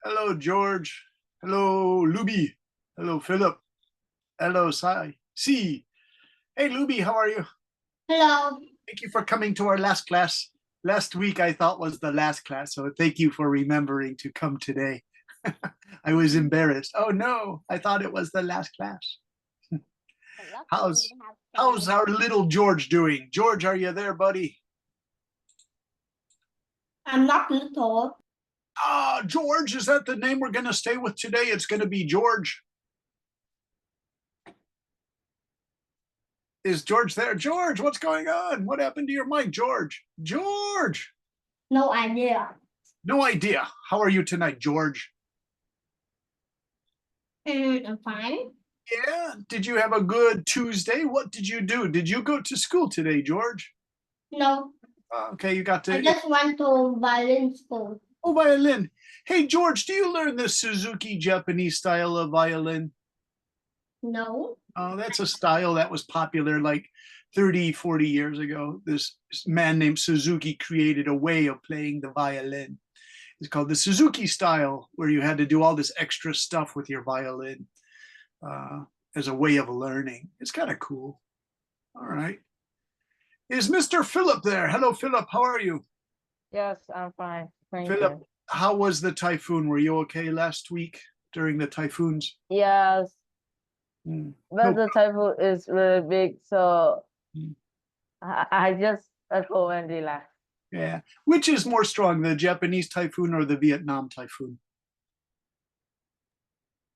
Hello, George. Hello, Luby. Hello, Philip. Hello, Sai. C. Hey, Luby, how are you? Hello. Thank you for coming to our last class. Last week I thought was the last class, so thank you for remembering to come today. I was embarrassed. Oh no, I thought it was the last class. How's how's our little George doing? George, are you there, buddy? I'm not little. George, is that the name we're going to stay with today? It's going to be George. Is George there? George, what's going on? What happened to your mic, George? George! No idea. No idea. How are you tonight, George? I'm fine. Yeah. Did you have a good Tuesday? What did you do? Did you go to school today, George? No, Okay, you got I to. just went to violin school. Oh, violin. Hey, George, do you learn the Suzuki Japanese style of violin? No. Oh, that's a style that was popular like 30, 40 years ago. This man named Suzuki created a way of playing the violin. It's called the Suzuki style, where you had to do all this extra stuff with your violin uh, as a way of learning. It's kind of cool. All right. Is Mr. Philip there? Hello, Philip. How are you? Yes, I'm fine. Thank Philip, you. how was the typhoon? Were you okay last week during the typhoons? Yes, but No. the typhoon is really big, so Mm. I just at home and relax. Yeah. Which is more strong, the Japanese typhoon or the Vietnam typhoon?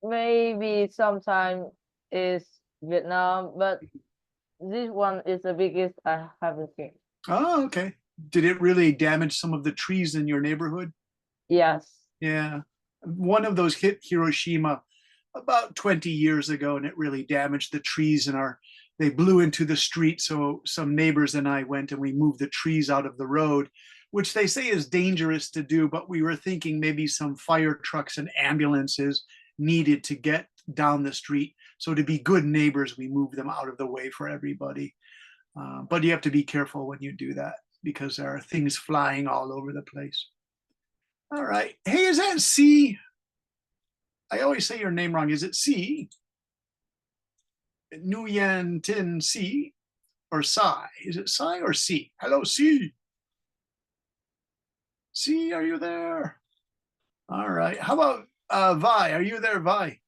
Maybe sometime is Vietnam, but this one is the biggest I haven't seen. Oh, okay. Did it really damage some of the trees in your neighborhood? Yes. Yeah. One of those hit Hiroshima about 20 years ago, and it really damaged the trees in our, they blew into the street. So some neighbors and I went and we moved the trees out of the road, which they say is dangerous to do, but we were thinking maybe some fire trucks and ambulances needed to get down the street. So to be good neighbors, we moved them out of the way for everybody. But you have to be careful when you do that because there are things flying all over the place. All right. Hey, is that C? I always say your name wrong. Is it C? Nguyen Tin C or Sai? Is it Sai or C? Hello, C. C, are you there? All right. How about Vi? Are you there, Vi?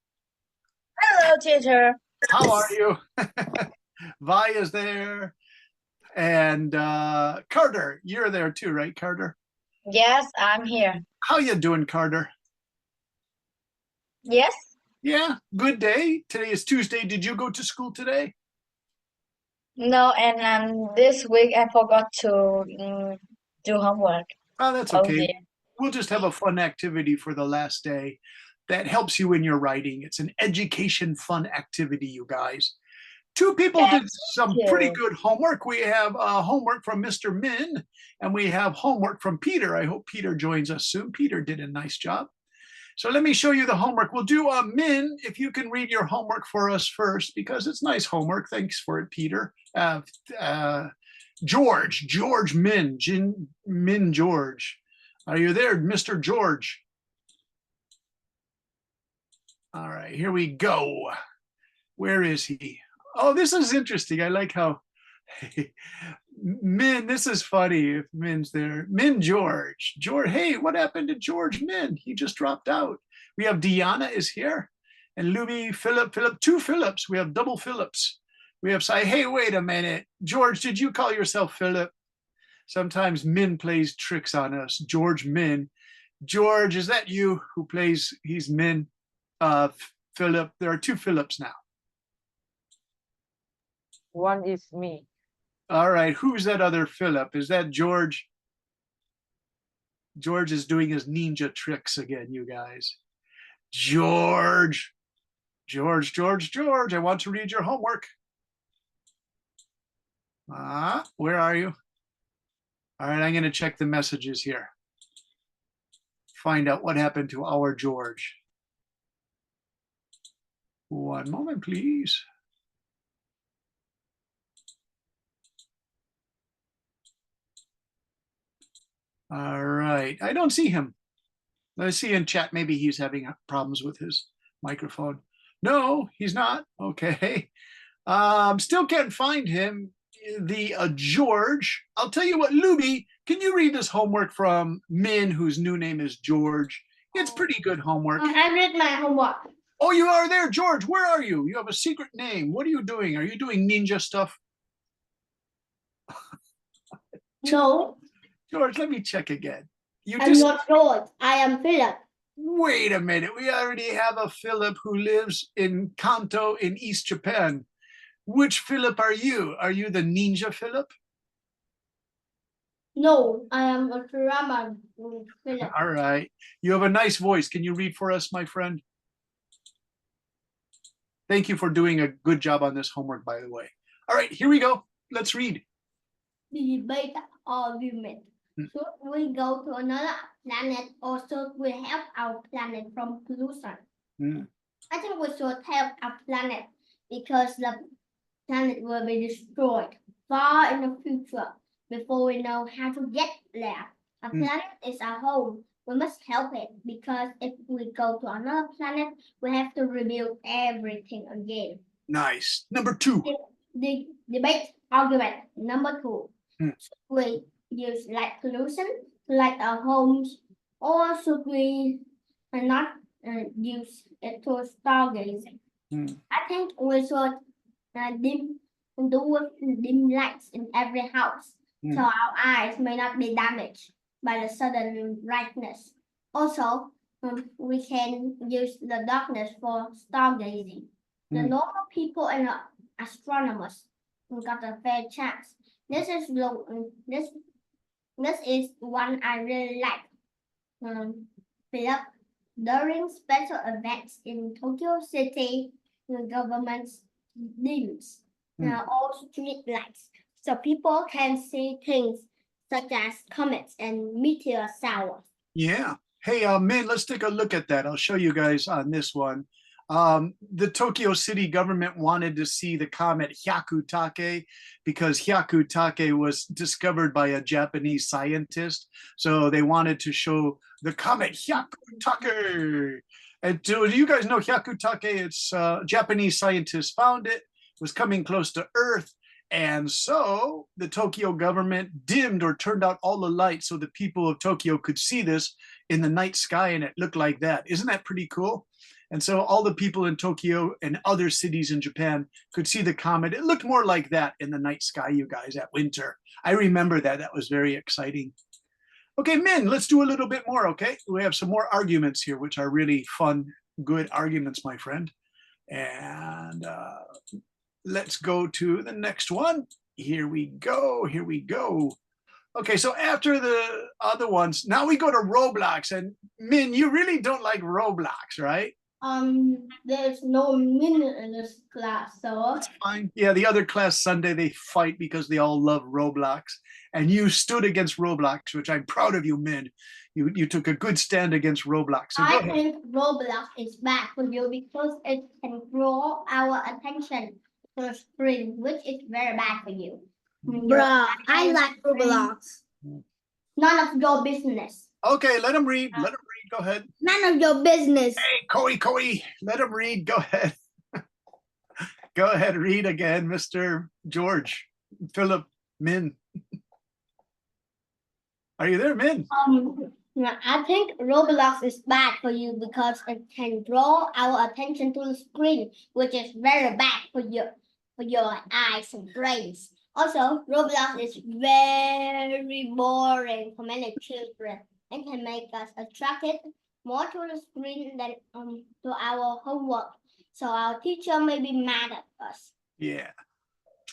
Hello, teacher. How are you? Vi is there. And Carter, you're there too, right, Carter? Yes, I'm here. How you doing, Carter? Yes? Yeah, good day. Today is Tuesday. Did you go to school today? No, and this week I forgot to do homework. Oh, that's Oh okay. dear. We'll just have a fun activity for the last day that helps you in your writing. It's an education fun activity, you guys. Two people did Thank some pretty you. good homework. We have homework from Mr. Min, and we have homework from Peter. I hope Peter joins us soon. Peter did a nice job. So let me show you the homework. We'll do Min, if you can read your homework for us first, because it's nice homework. Thanks for it, Peter. George Min, Min George. Are you there, Mr. George? All right, here we go. Where is he? Oh, this is interesting. I like how Min, this is funny if Min's there. Min George. George, hey, what happened to George Min? He just dropped out. We have Deanna is here. And Luby, Philip, two Philips. We have double Philips. We have Sai. Hey, wait a minute. George, did you call yourself Philip? Sometimes Min plays tricks on us. George Min. George, is that you who plays? He's Min. Philip. There are two Philips now. One is me. All right. Who's that other Philip? Is that George? George is doing his ninja tricks again, you guys. George. George. I want to read your homework. Where are you? All right, I'm going to check the messages here. Find out what happened to our George. One moment, please. All right, I don't see him. Let's see in chat. Maybe he's having problems with his microphone. No, he's not. Okay. Still can't find him. The George. I'll tell you what, Luby, can you read this homework from Min, whose new name is George? It's pretty good homework. I read my homework. Oh, you are there, George. Where are you? You have a secret name. What are you doing? Are you doing ninja stuff? No, George, let me check again. You I'm just not George. I am Philip. wait a minute. We already have a Philip who lives in Kanto in East Japan. Which Philip are you? Are you the ninja Philip? No, I am a drama Philip. All right. You have a nice voice. Can you read for us, my friend? Thank you for doing a good job on this homework, by the way. All right, here we go. Let's read. Debate argument. Should we go to another planet or should we help our planet from pollution? Hmm. I think we should help our planet because the planet will be destroyed far in the future before we know how to get there. A planet is our home. We must help it because if we go to another planet, we have to rebuild everything again. Nice. Number 2. The debate argument number 2. Hmm. Should we use light pollution to light our homes, or should we not use it to stargazing? I think we should dim lights in every house so our eyes may not be damaged by the sudden brightness. Also, we can use the darkness for stargazing. The normal people and the astronomers got a fair chance. This is one I really like. Philip, during special events in Tokyo City, the government dims all street lights so people can see things such as comets and meteor showers. Yeah. Hey, Min, let's take a look at that. I'll show you guys on this one. The Tokyo city government wanted to see the comet Hyakutake because Hyakutake was discovered by a Japanese scientist. So they wanted to show the comet Hyakutake. And do you guys know Hyakutake? It's Japanese scientists found it, was coming close to Earth. And so the Tokyo government dimmed or turned out all the lights so the people of Tokyo could see this in the night sky, and it looked like that. Isn't that pretty cool? And so all the people in Tokyo and other cities in Japan could see the comet. It looked more like that in the night sky, you guys, at winter. I remember that. That was very exciting. Okay, Min, let's do a little bit more, okay? We have some more arguments here, which are really fun, good arguments, my friend. And let's go to the next one. Here we go. Here we go. Okay, so after the other ones, now we go to Roblox. And Min, you really don't like Roblox, right? There's no minute in this class, so That's fine. Yeah, the other class Sunday, they fight because they all love Roblox. And you stood against Roblox, which I'm proud of you, Min. You took a good stand against Roblox. So I think Roblox is bad for you because it can draw our attention to the screen, which is very bad for you. Bruh, I like Roblox. None of your business. Okay, let him read. Let him read. Go ahead. None of your business. Hey, Koi, let him read. Go ahead. Go ahead, read again, Mr. George. Philip, Min. Are you there, Min? I think Roblox is bad for you because it can draw our attention to the screen, which is very bad for your eyes and brains. Also, Roblox is very boring for many children and can make us attracted more to the screen than to our homework. So our teacher may be mad at us. Yeah.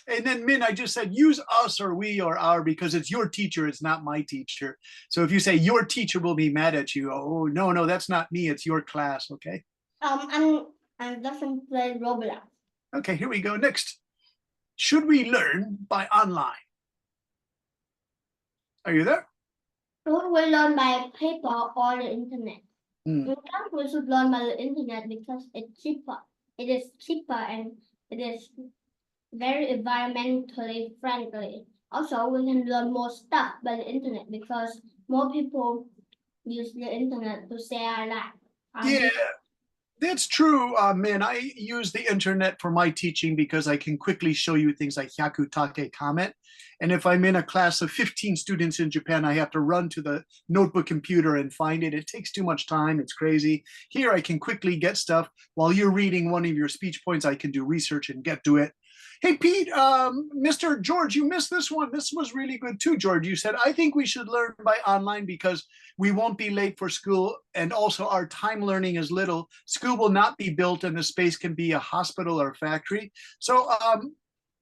And then Min, I just said use us or we or our because it's your teacher, it's not my teacher. So if you say your teacher will be mad at you, oh no, that's not me, it's your class, okay? I doesn't play Roblox. Okay, here we go. Next. Should we learn by online? Are you there? Should we learn by paper or the internet? In fact, we should learn by the internet because it's cheaper. It is cheaper and it is very environmentally friendly. Also, we can learn more stuff by the internet because more people use the internet to share that. Yeah, that's true, Min. I use the internet for my teaching because I can quickly show you things like Hyakutake comment. And if I'm in a class of 15 students in Japan, I have to run to the notebook computer and find it. It takes too much time. It's crazy. Here, I can quickly get stuff. While you're reading one of your speech points, I can do research and get to it. Hey, Pete, Mr. George, you missed this one. This was really good too, George. You said, I think we should learn by online because we won't be late for school. And also our time learning is little. School will not be built and the space can be a hospital or a factory. So,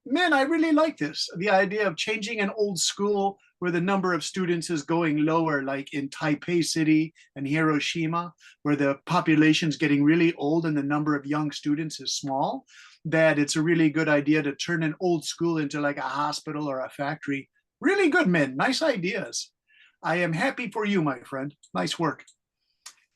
man, I really like this. The idea of changing an old school where the number of students is going lower, like in Taipei City and Hiroshima, where the population's getting really old and the number of young students is small, that it's a really good idea to turn an old school into like a hospital or a factory. Really good, men. Nice ideas. I am happy for you, my friend. Nice work.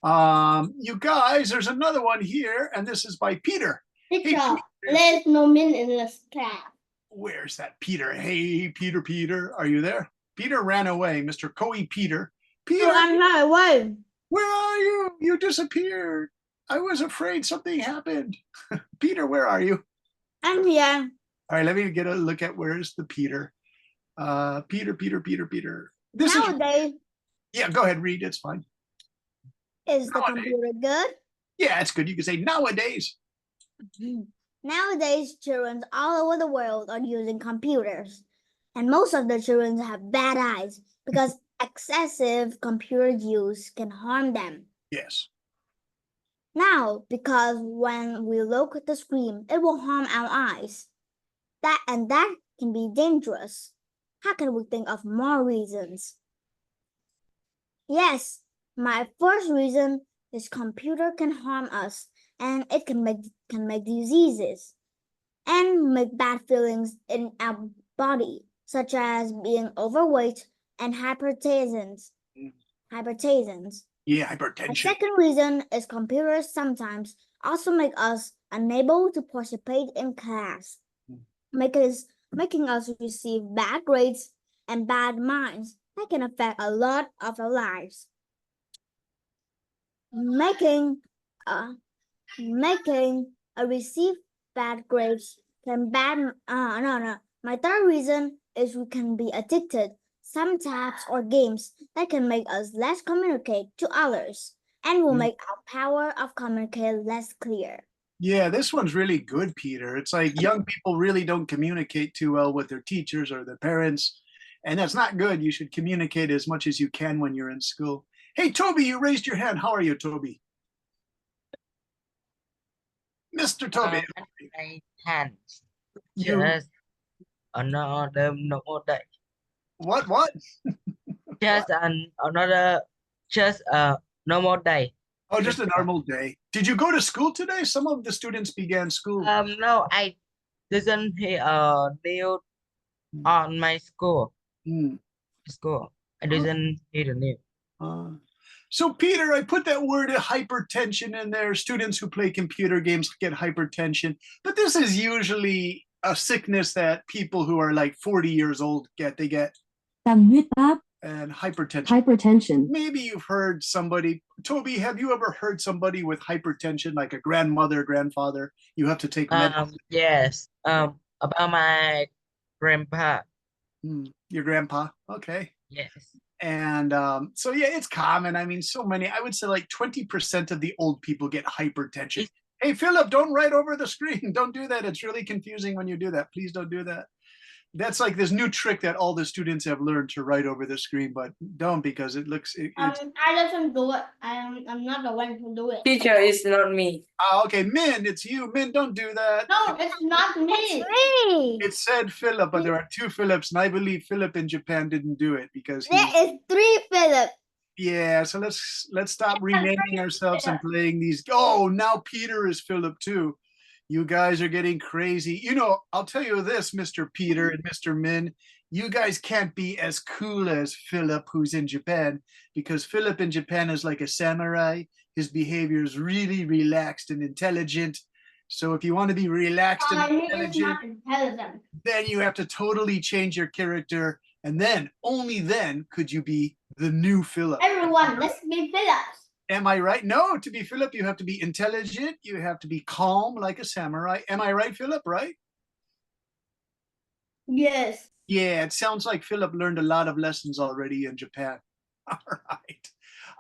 You guys, there's another one here, and this is by Peter. Teacher, there's no min in this class. Where's that Peter? Hey, Peter, are you there? Peter ran away, Mr. Koi Peter. Peter, I'm not away. where are you? You disappeared. I was afraid something happened. Peter, where are you? I'm here. All right, let me get a look at where's the Peter. Peter. This is, Nowadays, yeah, go ahead, read. It's fine. is the Nowadays. computer good? Yeah, it's good. You can say nowadays. Nowadays, children all over the world are using computers. And most of the children have bad eyes because excessive computer use can harm them. Yes. Now, because when we look at the screen, it will harm our eyes. That can be dangerous. How can we think of more reasons? Yes, my first reason is computer can harm us and it can make diseases and make bad feelings in our body, such as being overweight and hypertension. Yeah, The hypertension. second reason is computers sometimes also make us unable to participate in class, making us receive bad grades and bad minds that can affect a lot of our lives. Making a receive bad grades can bad no. My third reason is we can be addicted some tabs or games that can make us less communicate to others and will make our power of communicate less clear. Yeah, this one's really good, Peter. It's like young people really don't communicate too well with their teachers or their parents, and that's not good. You should communicate as much as you can when you're in school. Hey, Toby, you raised your hand. How are you, Toby? Mr. Toby. I had You just another normal day. what? Just a normal day. Oh, just a normal day. Did you go to school today? Some of the students began school. No, I didn't hear news on my school. Hmm. I didn't hear the news. So, Peter, I put that word hypertension in there. Students who play computer games get hypertension, but this is usually a sickness that people who are like 40 years old get. They get Tăng huyết áp, and hypertension. hypertension. Maybe you've heard somebody, Toby, have you ever heard somebody with hypertension, like a grandmother, grandfather? You have to take medicine. Yes. About my grandpa. Your grandpa? Okay. Yes. And so, yeah, it's common. I mean, so many, I would say like 20% of the old people get hypertension. Hey, Philip, don't write over the screen. Don't do that. It's really confusing when you do that. Please don't do that. That's like this new trick that all the students have learned to write over the screen, but don't because it looks. I doesn't do it. I'm not the one who do it. Teacher is not me. Okay, Min, it's you. Min, don't do that. No, it's not me. Me. It said Philip, but there are two Philips, and I believe Philip in Japan didn't do it because There is 3 Philip. yeah. So let's stop renaming ourselves and playing these. Oh, now Peter is Philip too. You guys are getting crazy. You know, I'll tell you this, Mr. Peter and Mr. Min, you guys can't be as cool as Philip, who's in Japan, because Philip in Japan is like a samurai. His behavior is really relaxed and intelligent. So if you want to be relaxed and It's intelligent, not intelligent. then you have to totally change your character And then, only then, could you be the new Philip. Everyone, let's be Phillips. Am I right? No, to be Philip, you have to be intelligent. You have to be calm like a samurai. Am I right, Philip? Right? Yes. Yeah, it sounds like Philip learned a lot of lessons already in Japan. All right.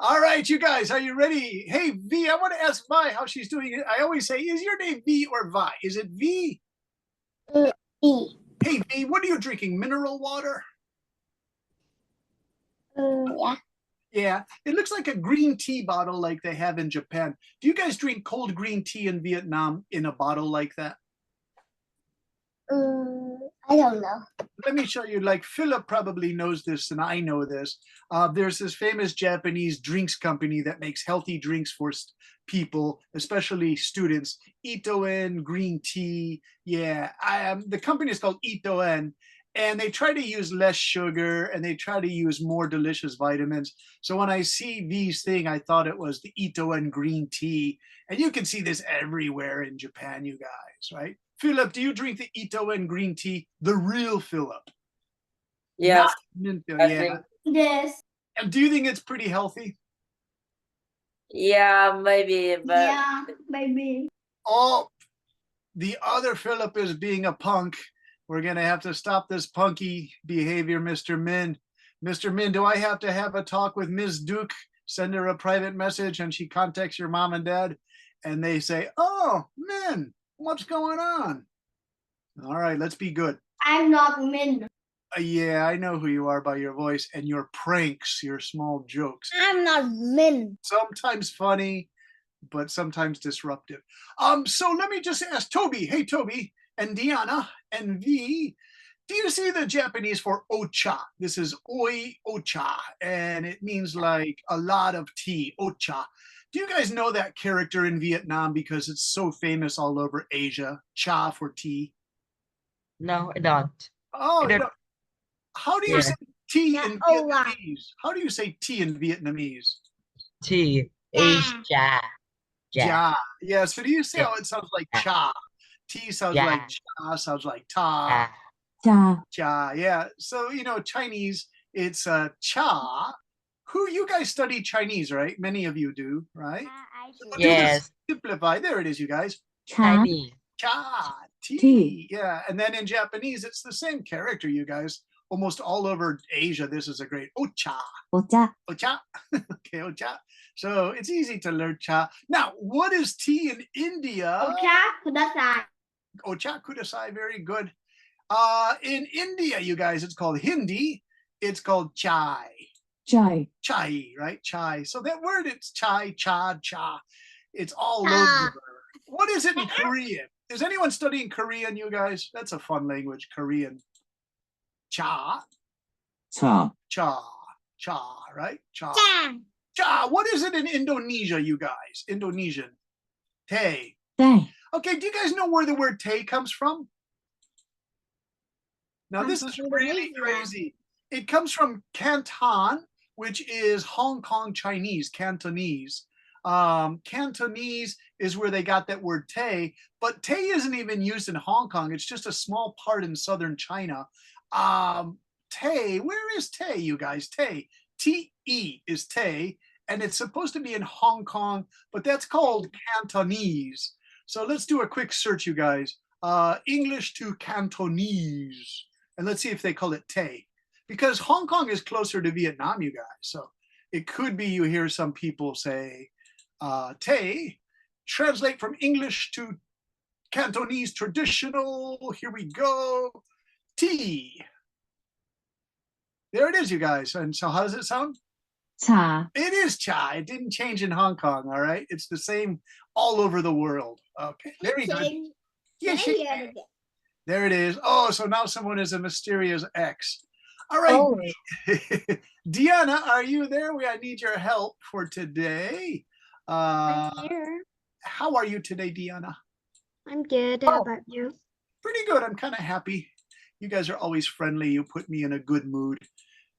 All right, you guys, are you ready? Hey, V, I want to ask Vi how she's doing. I always say, is your name V or Vi? Is it V? E. Hey, V, what are you drinking? Mineral water? Yeah. Yeah, it looks like a green tea bottle like they have in Japan. Do you guys drink cold green tea in Vietnam in a bottle like that? I don't know. Let me show you. Like Philip probably knows this, and I know this. There's this famous Japanese drinks company that makes healthy drinks for people, especially students. Itoen green tea. Yeah, the company is called Itoen, and they try to use less sugar and they try to use more delicious vitamins. So when I see these thing, I thought it was the Itoen green tea, and you can see this everywhere in Japan, you guys, right? Philip, do you drink the Itoen green tea, the real Philip? Yes, Not- I yeah. think. Yes. And do you think it's pretty healthy? Yeah, maybe, but Yeah, maybe. Oh, the other Philip is being a punk. We're gonna have to stop this punky behavior, Mr. Min. Mr. Min, do I have to have a talk with Ms. Duke? Send her a private message and she contacts your mom and dad and they say, oh, Min, what's going on? All right, let's be good. I'm not Min. Yeah, I know who you are by your voice and your pranks, your small jokes. I'm not Min. Sometimes funny, but sometimes disruptive. So let me just ask Toby. Hey, Toby and Diana and V, do you see the Japanese for ocha? This is oi ocha, and it means like a lot of tea, ocha. Do you guys know that character in Vietnam because it's so famous all over Asia? Cha for tea. No, I don't. Oh, I you don't. know, how do you Yeah. say tea Yeah, in oh, wow. Vietnamese? How do you say tea in Vietnamese? Tea is cha. Ja. Yeah. So do you see Yeah. how it sounds like Ja. cha? Tea sounds Ja. like cha, sounds like ta. Ah, cha, Cha. Yeah. So, Chinese, it's cha. Who you guys study Chinese, right? Many of you do, right? I So do. we'll do this yes. simplify. There it is, you guys. cha, Chinese. Cha. Tea. Tea. Yeah. And then in Japanese, it's the same character, you guys. Almost all over Asia, this is a great ocha. ocha, Ocha. Okay, ocha. So it's easy to learn cha. Now, what is tea in India? Ocha kudasai. Ocha kudasai, very good. In India, you guys, it's called Hindi. It's called chai. chai, Chai, right? Chai. So that word, it's chai, cha, cha. It's all Cha. over. What is it in Korean? Is anyone studying Korean, you guys? That's a fun language, Korean. Cha, cha, cha, cha, right? Cha. Cha. Cha. What is it in Indonesia, you guys? Indonesian. Tay. tay, Okay, do you guys know where the word tay comes from? Now, Comes this is from really Indonesia. crazy. It comes from Canton, which is Hong Kong Chinese, Cantonese. Cantonese is where they got that word tay, but tay isn't even used in Hong Kong. It's just a small part in southern China. Tay, where is tay, you guys? Tay, T-E is tay, and it's supposed to be in Hong Kong, but that's called Cantonese. So let's do a quick search, you guys. English to Cantonese, and let's see if they call it tay, because Hong Kong is closer to Vietnam, you guys. So it could be you hear some people say tay. Translate from English to Cantonese traditional. Here we go. Tea. There it is, you guys. And so how does it sound? cha, It is cha. It didn't change in Hong Kong, all right? It's the same all over the world. Okay, very good. Yeah, Say it again. there it is. Oh, so now someone is a mysterious X. All right. Oh, Diana, are you there? I need your help for today. I'm here. How are you today, Diana? I'm good. How Oh. about you? Pretty good. I'm kind of happy. You guys are always friendly. You put me in a good mood.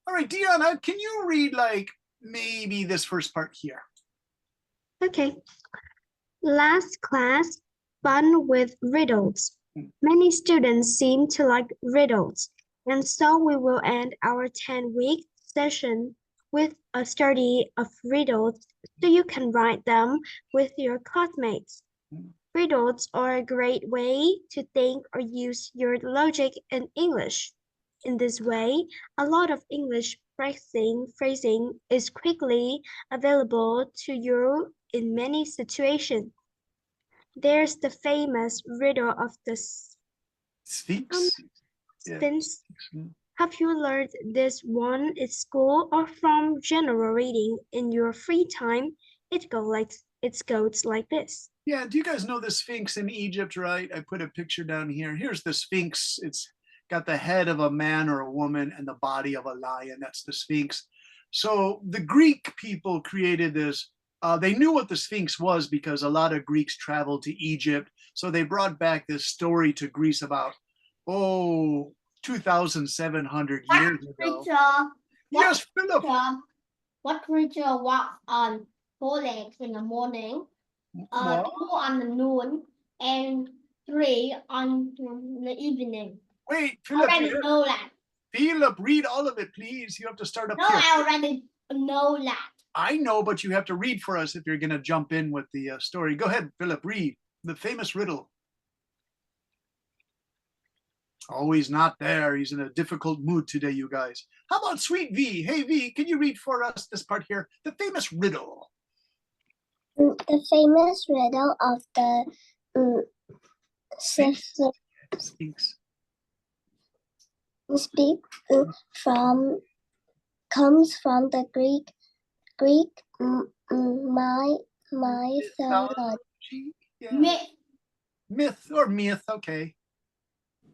All right, Diana, can you read like maybe this first part here? Okay. Last class, fun with riddles. Many students seem to like riddles. And so we will end our 10-week session with a study of riddles so you can write them with your classmates. Riddles are a great way to think or use your logic in English. In this way, a lot of English phrasing is quickly available to you in many situations. There's the famous riddle of the Sphinx. Yeah. Sphinx. Mm. Have you learned this one at school or from general reading in your free time? It goes like this. Yeah, do you guys know the Sphinx in Egypt, right? I put a picture down here. Here's the Sphinx. It's got the head of a man or a woman and the body of a lion. That's the Sphinx. So the Greek people created this. They knew what the Sphinx was because a lot of Greeks traveled to Egypt. So they brought back this story to Greece about, 2,700 years ago. Yes, Philip. What creature walks on four legs in the morning, What? 2 on the noon, and 3 on the evening? Wait, I Philip, already know that. Philip, read all of it, please. You have to start up No, here. I already know that. I know, but you have to read for us if you're going to jump in with the story. Go ahead, Philip, read the famous riddle. Oh, he's not there. He's in a difficult mood today, you guys. How about Sweet V? Hey, V, can you read for us this part here? The famous riddle. The famous riddle of the Sphinx. speak comes from the Greek mythology. Yeah. Myth, okay.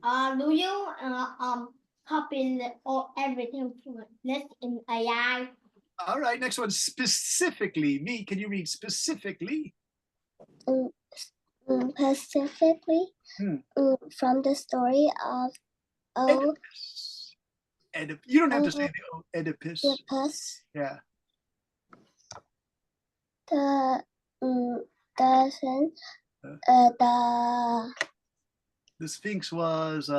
Do you copy or everything from this in AI? All right, next one, specifically. V, can you read specifically? Specifically from the story of Oedipus. You don't have to say the Oedipus. Oedipus. Yeah. The Sphinx was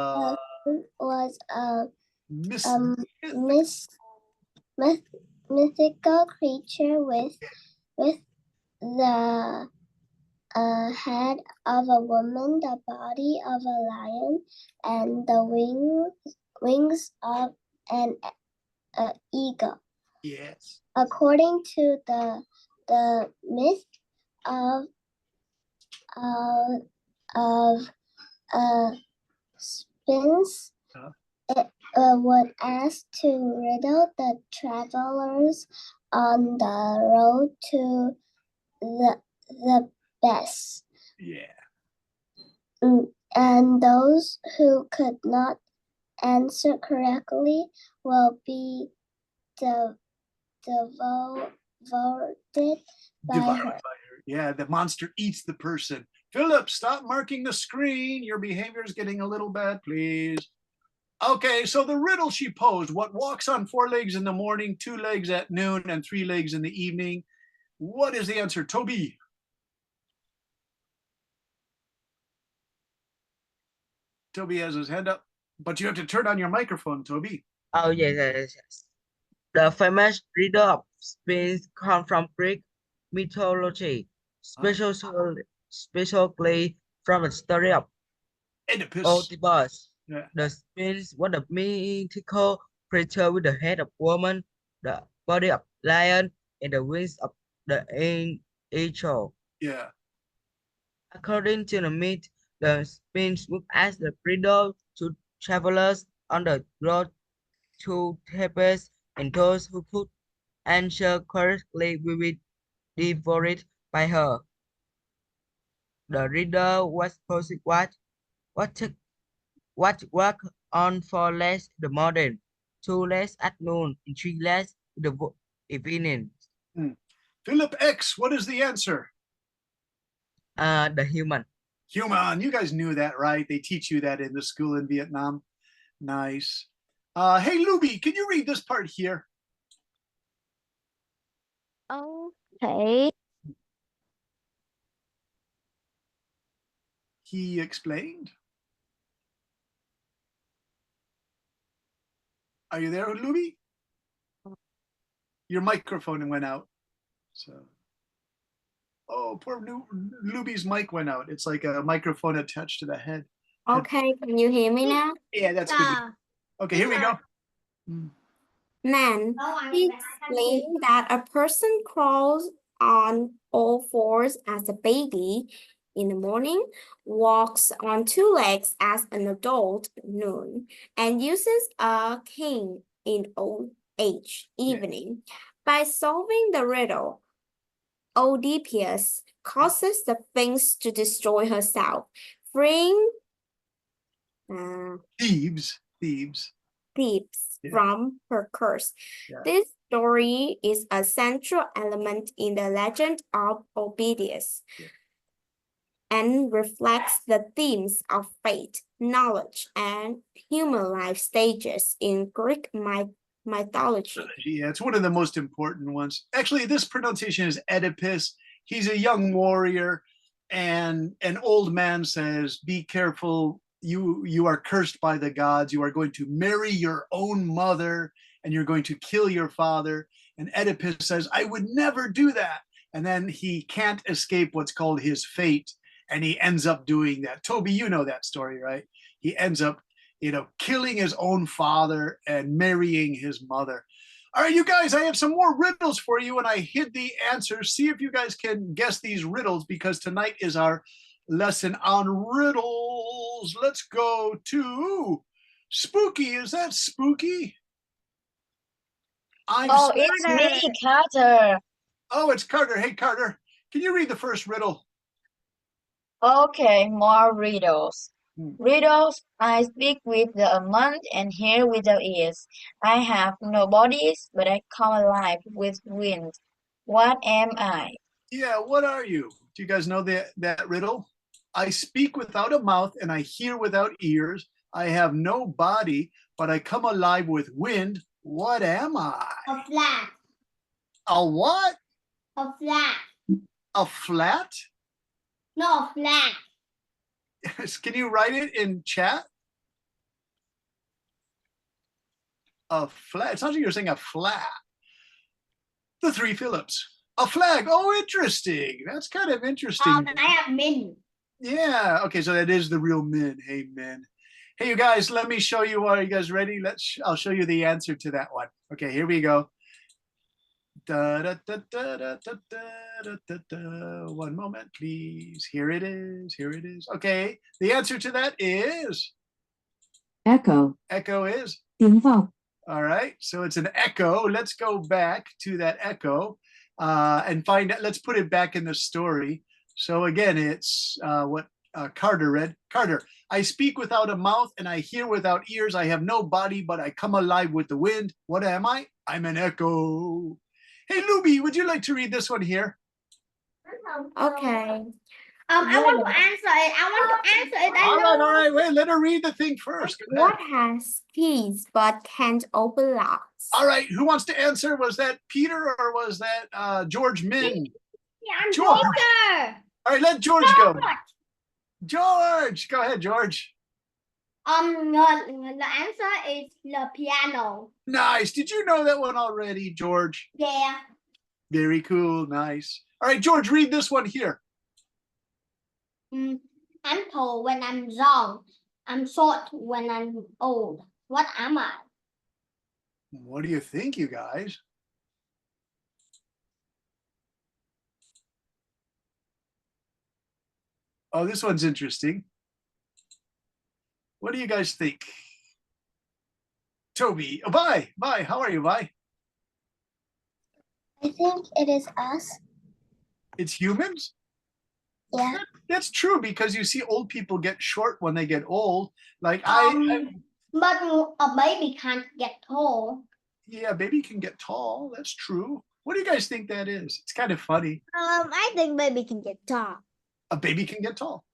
mythical creature with the head of a woman, the body of a lion, and the wings of an eagle. Yes. According to the myth of Sphinx, it would ask to riddle the travelers on the road to the best. Yeah. And those who could not answer correctly will be devoured by her. Yeah, the monster eats the person. Philip, stop marking the screen. Your behavior is getting a little bad, please. Okay, so the riddle she posed, what walks on 4 legs in the morning, 2 legs at noon, and 3 legs in the evening? What is the answer, Toby? Toby has his hand up, but you have to turn on your microphone, Toby. Oh, yes. The famous riddle of Sphinx comes from Greek mythology, specifically from the story of Oedipus. Oedipus. Yeah. The Sphinx was a mythical creature with the head of woman, the body of lion, and the wings of the angel. Yeah. According to the myth, the Sphinx would ask the riddle to travelers on the road to Thebes, and those who could answer correctly will be devoured by her. The riddle was posed what work on 4 legs in the morning, 2 legs at noon, and 3 legs in the evening. Philip X, what is the answer? The human. Human. You guys knew that, right? They teach you that in the school in Vietnam. Nice. Hey, Luby, can you read this part here? Okay. He explained. Are you there, Luby? Your microphone went out. So, oh, poor Luby's mic went out. It's like a microphone attached to the head. Okay, can you hear me now? Yeah, that's good. Okay, here we go. Man, he explained that a person crawls on all fours as a baby in the morning, walks on two legs as an adult at noon, and uses a cane in old age evening. By solving the riddle, Oedipus causes the Sphinx to destroy herself, freeing Thebes. Thebes Yeah. from her curse. Yeah. This story is a central element in the legend of Oedipus and reflects the themes of fate, knowledge, and human life stages in Greek mythology. Yeah, it's one of the most important ones. Actually, this pronunciation is Oedipus. He's a young warrior, and an old man says, "Be careful. You are cursed by the gods. You are going to marry your own mother, and you're going to kill your father." And Oedipus says, "I would never do that." And then he can't escape what's called his fate, and he ends up doing that. Toby, you know that story, right? He ends up, killing his own father and marrying his mother. All right, you guys, I have some more riddles for you, and I hid the answers. See if you guys can guess these riddles, because tonight is our lesson on riddles. Let's go to Spooky. Is that Spooky? Oh, it's me, Carter. Oh, it's Carter. Hey, Carter, can you read the first riddle? Okay, more riddles. Riddles, I speak with the mouth and hear with the ears. I have no bodies, but I come alive with wind. What am I? Yeah, what are you? Do you guys know that riddle? I speak without a mouth and I hear without ears. I have no body, but I come alive with wind. What am I? A flat. A what? A flat. A flat? No, flat. Can you write it in chat? A flat. It sounds like you're saying a flat. The Three Phillips. A flag. Oh, interesting. That's kind of interesting. I have min. Yeah. Okay. So that is the real min. Hey, min. Hey, you guys. Let me show you. Are you guys ready? I'll show you the answer to that one. Okay. Here we go. Da, da, da, da, da, da, da, da, da. One moment, please. Here it is. Here it is. Okay. The answer to that is Echo. echo is. Tiếng vọng. All right. So it's an echo. Let's go back to that echo and find out. Let's put it back in the story. So again, it's what Carter read. Carter, I speak without a mouth and I hear without ears. I have no body, but I come alive with the wind. What am I? I'm an echo. Hey, Luby, would you like to read this one here? Okay. I want to answer it. I want to answer it. All right. Wait, let her read the thing first. What has keys but can't open locks? All right. Who wants to answer? Was that Peter or was that George Min? Yeah, I'm George. Peter. All right, let George go. George, go ahead, George. The answer is the piano. Nice. Did you know that one already, George? Yeah. Very cool. Nice. All right, George, read this one here. I'm tall when I'm young. I'm short when I'm old. What am I? What do you think, you guys? Oh, this one's interesting. What do you guys think? Toby, oh, Vi, how are you, Vi? I think it is us. It's humans? Yeah. That's true, because you see old people get short when they get old. Like But a baby can't get tall. yeah, baby can get tall. That's true. What do you guys think that is? It's kind of funny. I think baby can get tall. A baby can get tall.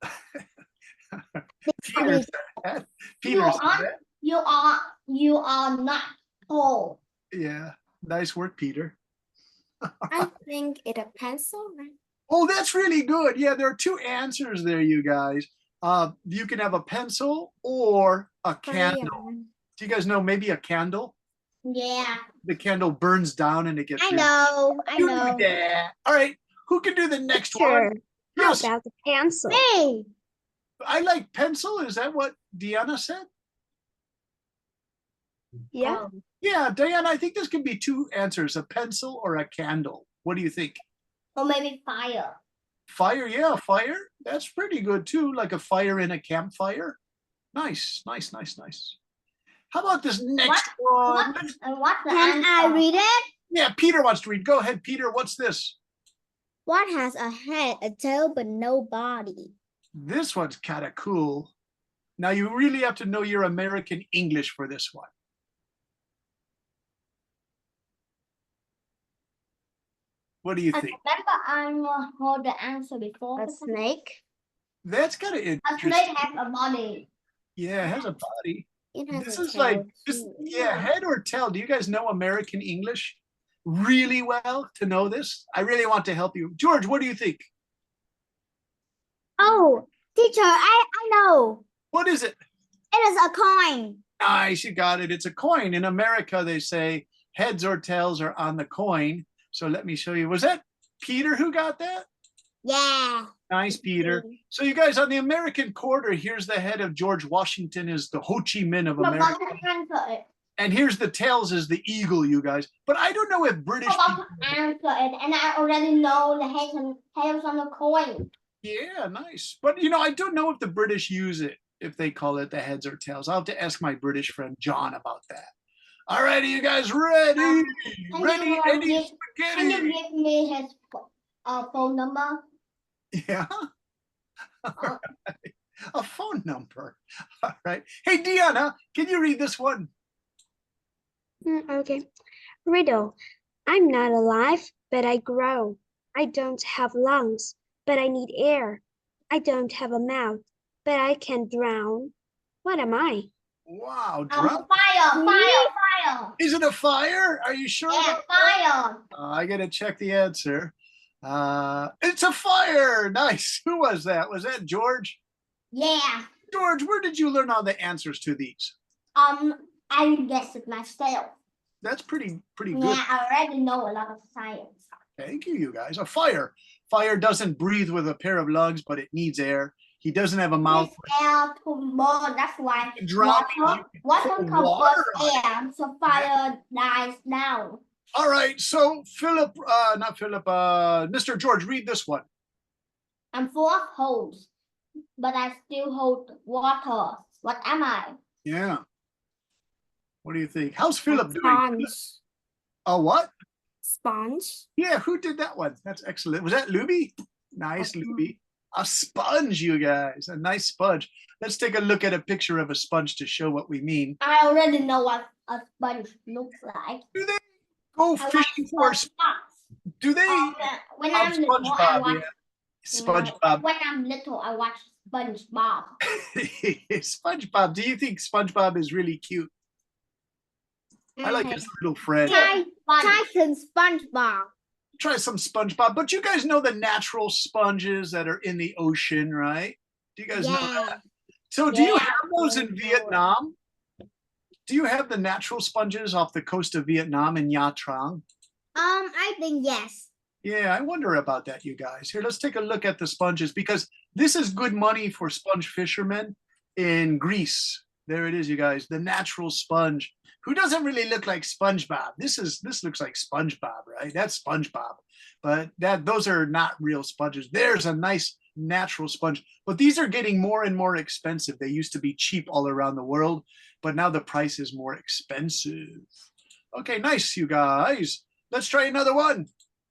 Peter said that. Peter said that. You are not tall. Yeah, nice work, Peter. I think it's a pencil, right? Oh, that's really good. Yeah, there are two answers there, you guys. You can have a pencil or a candle. Do you guys know maybe a candle? Yeah. The candle burns down and it gets. I really- know. I You know. knew that. All right. Who can do the next one? Sure. How Yes. about the pencil? Me. I like pencil. Is that what Deanna said? Yeah. Yeah, Diana, I think this can be two answers, a pencil or a candle. What do you think? Or maybe fire. Fire, yeah, fire. That's pretty good too, like a fire in a campfire. Nice, nice, nice, nice. How about this next one? What's the Can I answer? read it? Yeah, Peter wants to read. Go ahead, Peter. What's this? What has a head, a tail, but no body? This one's kind of cool. Now you really have to know your American English for this one. What do you I think? remember I heard the answer before. A snake. That's kind of A interesting. snake has a body. Yeah, it has a body. It has This a is tail. like this, yeah, head or tail. Do you guys know American English really well to know this? I really want to help you. George, what do you think? Oh, teacher, I know. What is it? It is a coin. Nice, you got it. It's a coin. In America, they say heads or tails are on the coin. So let me show you. Was that Peter who got that? Yeah. Nice, Peter. So you guys, on the American quarter, here's the head of George Washington is the Ho Chi Minh of But America. what's the answer? And here's the tails is the eagle, you guys. But I don't know if British people. Answer it, and I already know the heads and tails on the coin. Yeah, nice. But you know, I don't know if the British use it, if they call it the heads or tails. I'll have to ask my British friend John about that. All righty, you guys ready? Can Ready, you, Eddie can you Spaghetti? give me his phone number? Yeah. All right. A phone number. All right. Hey, Deanna, can you read this one? Okay. Riddle. I'm not alive, but I grow. I don't have lungs, but I need air. I don't have a mouth, but I can drown. What am I? Wow, drop. Fire. Is it a fire? Are you sure? Yeah, about that? fire. I gotta check the answer. It's a fire. Nice. Who was that? Was that George? Yeah. George, where did you learn all the answers to these? I guessed it myself. That's pretty good. Yeah, I already know a lot of science. Thank you, you guys. A fire. Fire doesn't breathe with a pair of lungs, but it needs air. He doesn't have a mouth. It's air to burn. That's why Drop water put converts water on air, so fire dies down. All right. So Philip, not Philip, Mr. George, read this one. I'm full of holes, but I still hold water. What am I? Yeah. What do you think? How's Philip doing? Sponge. A what? Sponge. Yeah, who did that one? That's excellent. Was that Luby? Nice, Luby. A sponge, you guys. A nice sponge. Let's take a look at a picture of a sponge to show what we mean. I already know what a sponge looks like. Do they go fishing for? Do they? When Oh, I'm little, I SpongeBob, watch. yeah. SpongeBob. When I'm little, I watch SpongeBob. SpongeBob. Do you think SpongeBob is really cute? I like his little friend. Titan SpongeBob. Try some SpongeBob. But you guys know the natural sponges that are in the ocean, right? Do you guys know that? So do you have those in Vietnam? Do you have the natural sponges off the coast of Vietnam in Nha Trang? I think yes. Yeah, I wonder about that, you guys. Here, let's take a look at the sponges because this is good money for sponge fishermen in Greece. There it is, you guys. The natural sponge. Who doesn't really look like SpongeBob? This looks like SpongeBob, right? That's SpongeBob. But those are not real sponges. There's a nice natural sponge. But these are getting more and more expensive. They used to be cheap all around the world, but now the price is more expensive. Okay, nice, you guys. Let's try another one.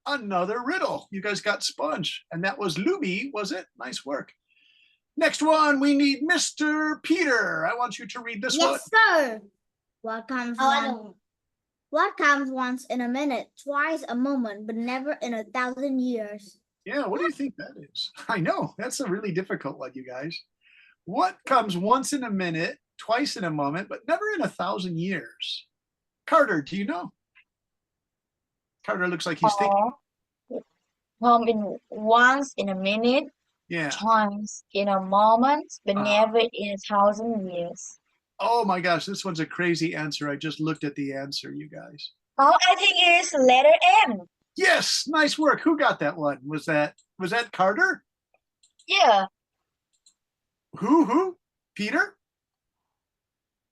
Another riddle. You guys got sponge. And that was Luby, was it? Nice work. Next one, we need Mr. Peter. I want you to read this one. Yes, sir. What comes once in a minute, twice a moment, but never in 1,000 years? Yeah, what do you think that is? I know, that's a really difficult one, you guys. What comes once in a minute, twice in a moment, but never in 1,000 years? Carter, do you know? Carter looks like he's thinking. Once in a minute, Yeah. twice in a moment, but never in 1,000 years. Oh my gosh, this one's a crazy answer. I just looked at the answer, you guys. Oh, I think it's letter M. Yes, nice work. Who got that one? Was that Carter? Yeah. Who? Peter?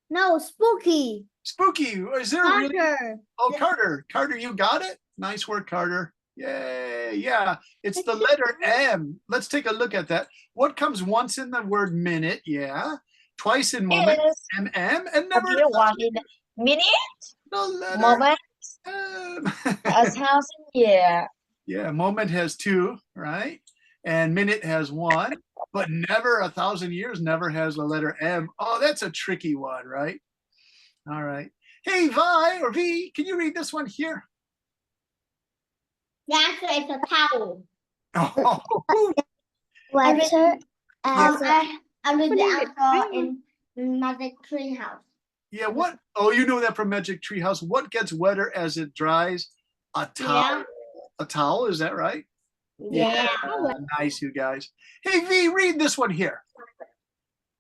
No, spooky. Spooky. Is there really? Carter. Oh, Carter. Carter, you got it? Nice work, Carter. Yay. Yeah, it's the letter M. Let's take a look at that. What comes once in the word minute? Yeah. Twice in moment. Yes. MM. And never Okay, one in a minute, the letter moment, M. 1,000 year. Yeah, moment has 2, right? And minute has 1, but never 1,000 years never has the letter M. Oh, that's a tricky one, right? All right. Hey, Vi or V, can you read this one here? The answer is a towel. Oh, Wetter as a I read the answer in Magic Tree House. yeah, what? Oh, you know that from Magic Tree House. What gets wetter as it dries? A towel. Yeah. A towel, is that right? Yeah. Nice, you guys. Hey, V, read this one here.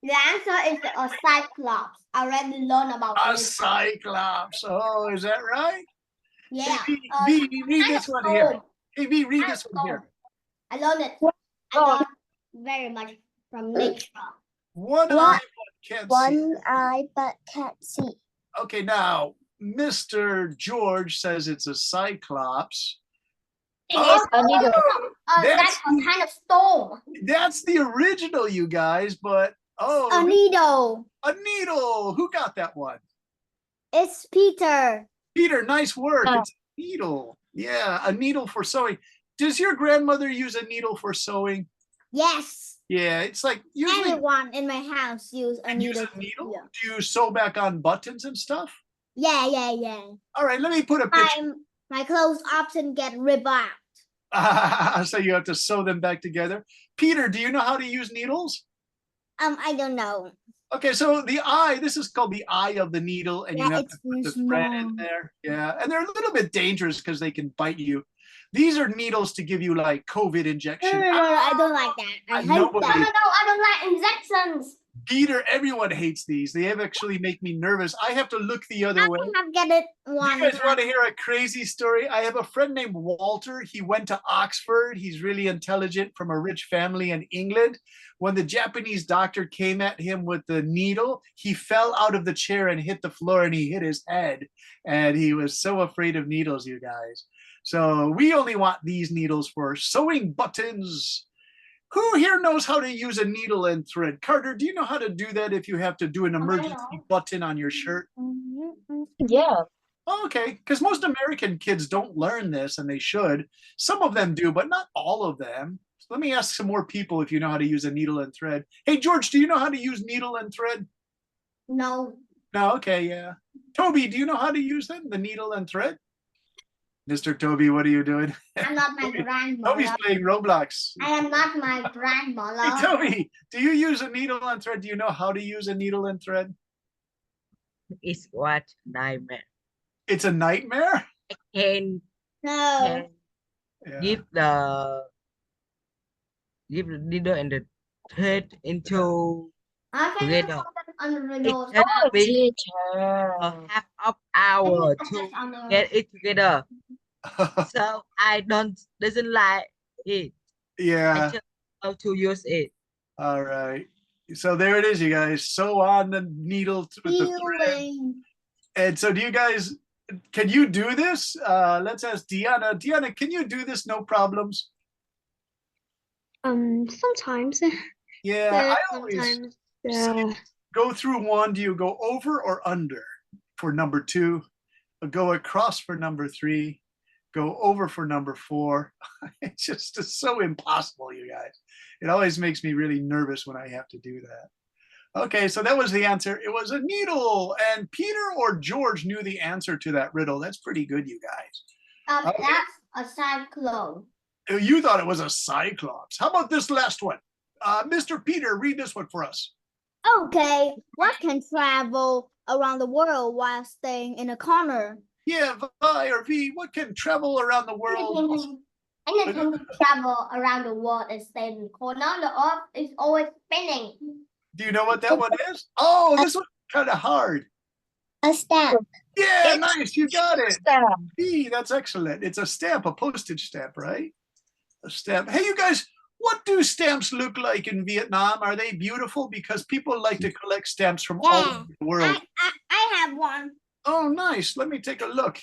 The answer is a cyclops. I already learned about A it. cyclops. Oh, is that right? Yeah. Hey, V, read this one here. Hey, V, read this one here. I learned it. I learned very much from nature. One What? eye but can't see. one eye but can't see. Okay, now Mr. George says it's a cyclops. It is a needle. That's a kind of storm. That's the original, you guys, but A needle. a needle. Who got that one? It's Peter. Peter, nice work. Oh. It's a needle. Yeah, a needle for sewing. Does your grandmother use a needle for sewing? Yes. Yeah, it's like usually Everyone in my house use a use needle. a needle. Yeah. Do you sew back on buttons and stuff? Yeah. All right, let me put a picture. My clothes often get ripped out. So you have to sew them back together. Peter, do you know how to use needles? I don't know. Okay, so the eye, this is called the eye of the needle, and you Yeah, have it's to put the very thread in small. there. Yeah, and they're a little bit dangerous because they can bite you. These are needles to give you like COVID No, injection. I don't like that. I hate nobody- No, that. I don't like injections. Peter, everyone hates these. They have actually make me nervous. I have to look the other way. I've got it You one guys want to time. hear a crazy story? I have a friend named Walter. He went to Oxford. He's really intelligent from a rich family in England. When the Japanese doctor came at him with the needle, he fell out of the chair and hit the floor and he hit his head. And he was so afraid of needles, you guys. So we only want these needles for sewing buttons. Who here knows how to use a needle and thread? Carter, do you know how to do that if you have to do an emergency button on your shirt? Yeah. Okay, because most American kids don't learn this, and they should. Some of them do, but not all of them. So let me ask some more people if you know how to use a needle and thread. Hey, George, do you know how to use needle and thread? No. No, okay, yeah. Toby, do you know how to use them, the needle and thread? Mr. Toby, what are you doing? I'm not my Toby's grandmother. playing Roblox. I am not my Hey, grandmother. Toby, do you use a needle and thread? Do you know how to use a needle and thread? It's what nightmare. It's a nightmare? Can No. Yeah. give the needle and the thread into I can together. put them under the It nose. can Oh, be teacher. a half of hour Put to this on the- get it together. So I doesn't like it. Yeah. I just how to use it. All right. So there it is, you guys. Sew on the needle with the thread. Feeling. And so do you guys, can you do this? Let's ask Deanna. Deanna, can you do this? No problems? Sometimes. Yeah, I always Sometimes. go through one. Do you go over or under for number 2? Go across for number 3. Go over for number 4. It's just so impossible, you guys. It always makes me really nervous when I have to do that. Okay, so that was the answer. It was a needle. And Peter or George knew the answer to that riddle. That's pretty good, you guys. Okay. That's a cyclone. You thought it was a cyclops. How about this last one? Mr. Peter, read this one for us. Okay, what can travel around the world while staying in a corner? Yeah, Vi or V, what can travel around the world? Anything to travel around the world and stay in the corner. The earth is always spinning. Do you know what that one is? Oh, this one. kind of hard. A stamp. Yeah, It's nice. You got it. stamp. B, that's excellent. It's a stamp, a postage stamp, right? A stamp. Hey, you guys, what do stamps look like in Vietnam? Are they beautiful? Because people like to collect stamps from all Yeah. over the world. I have one. Oh, nice. Let me take a look.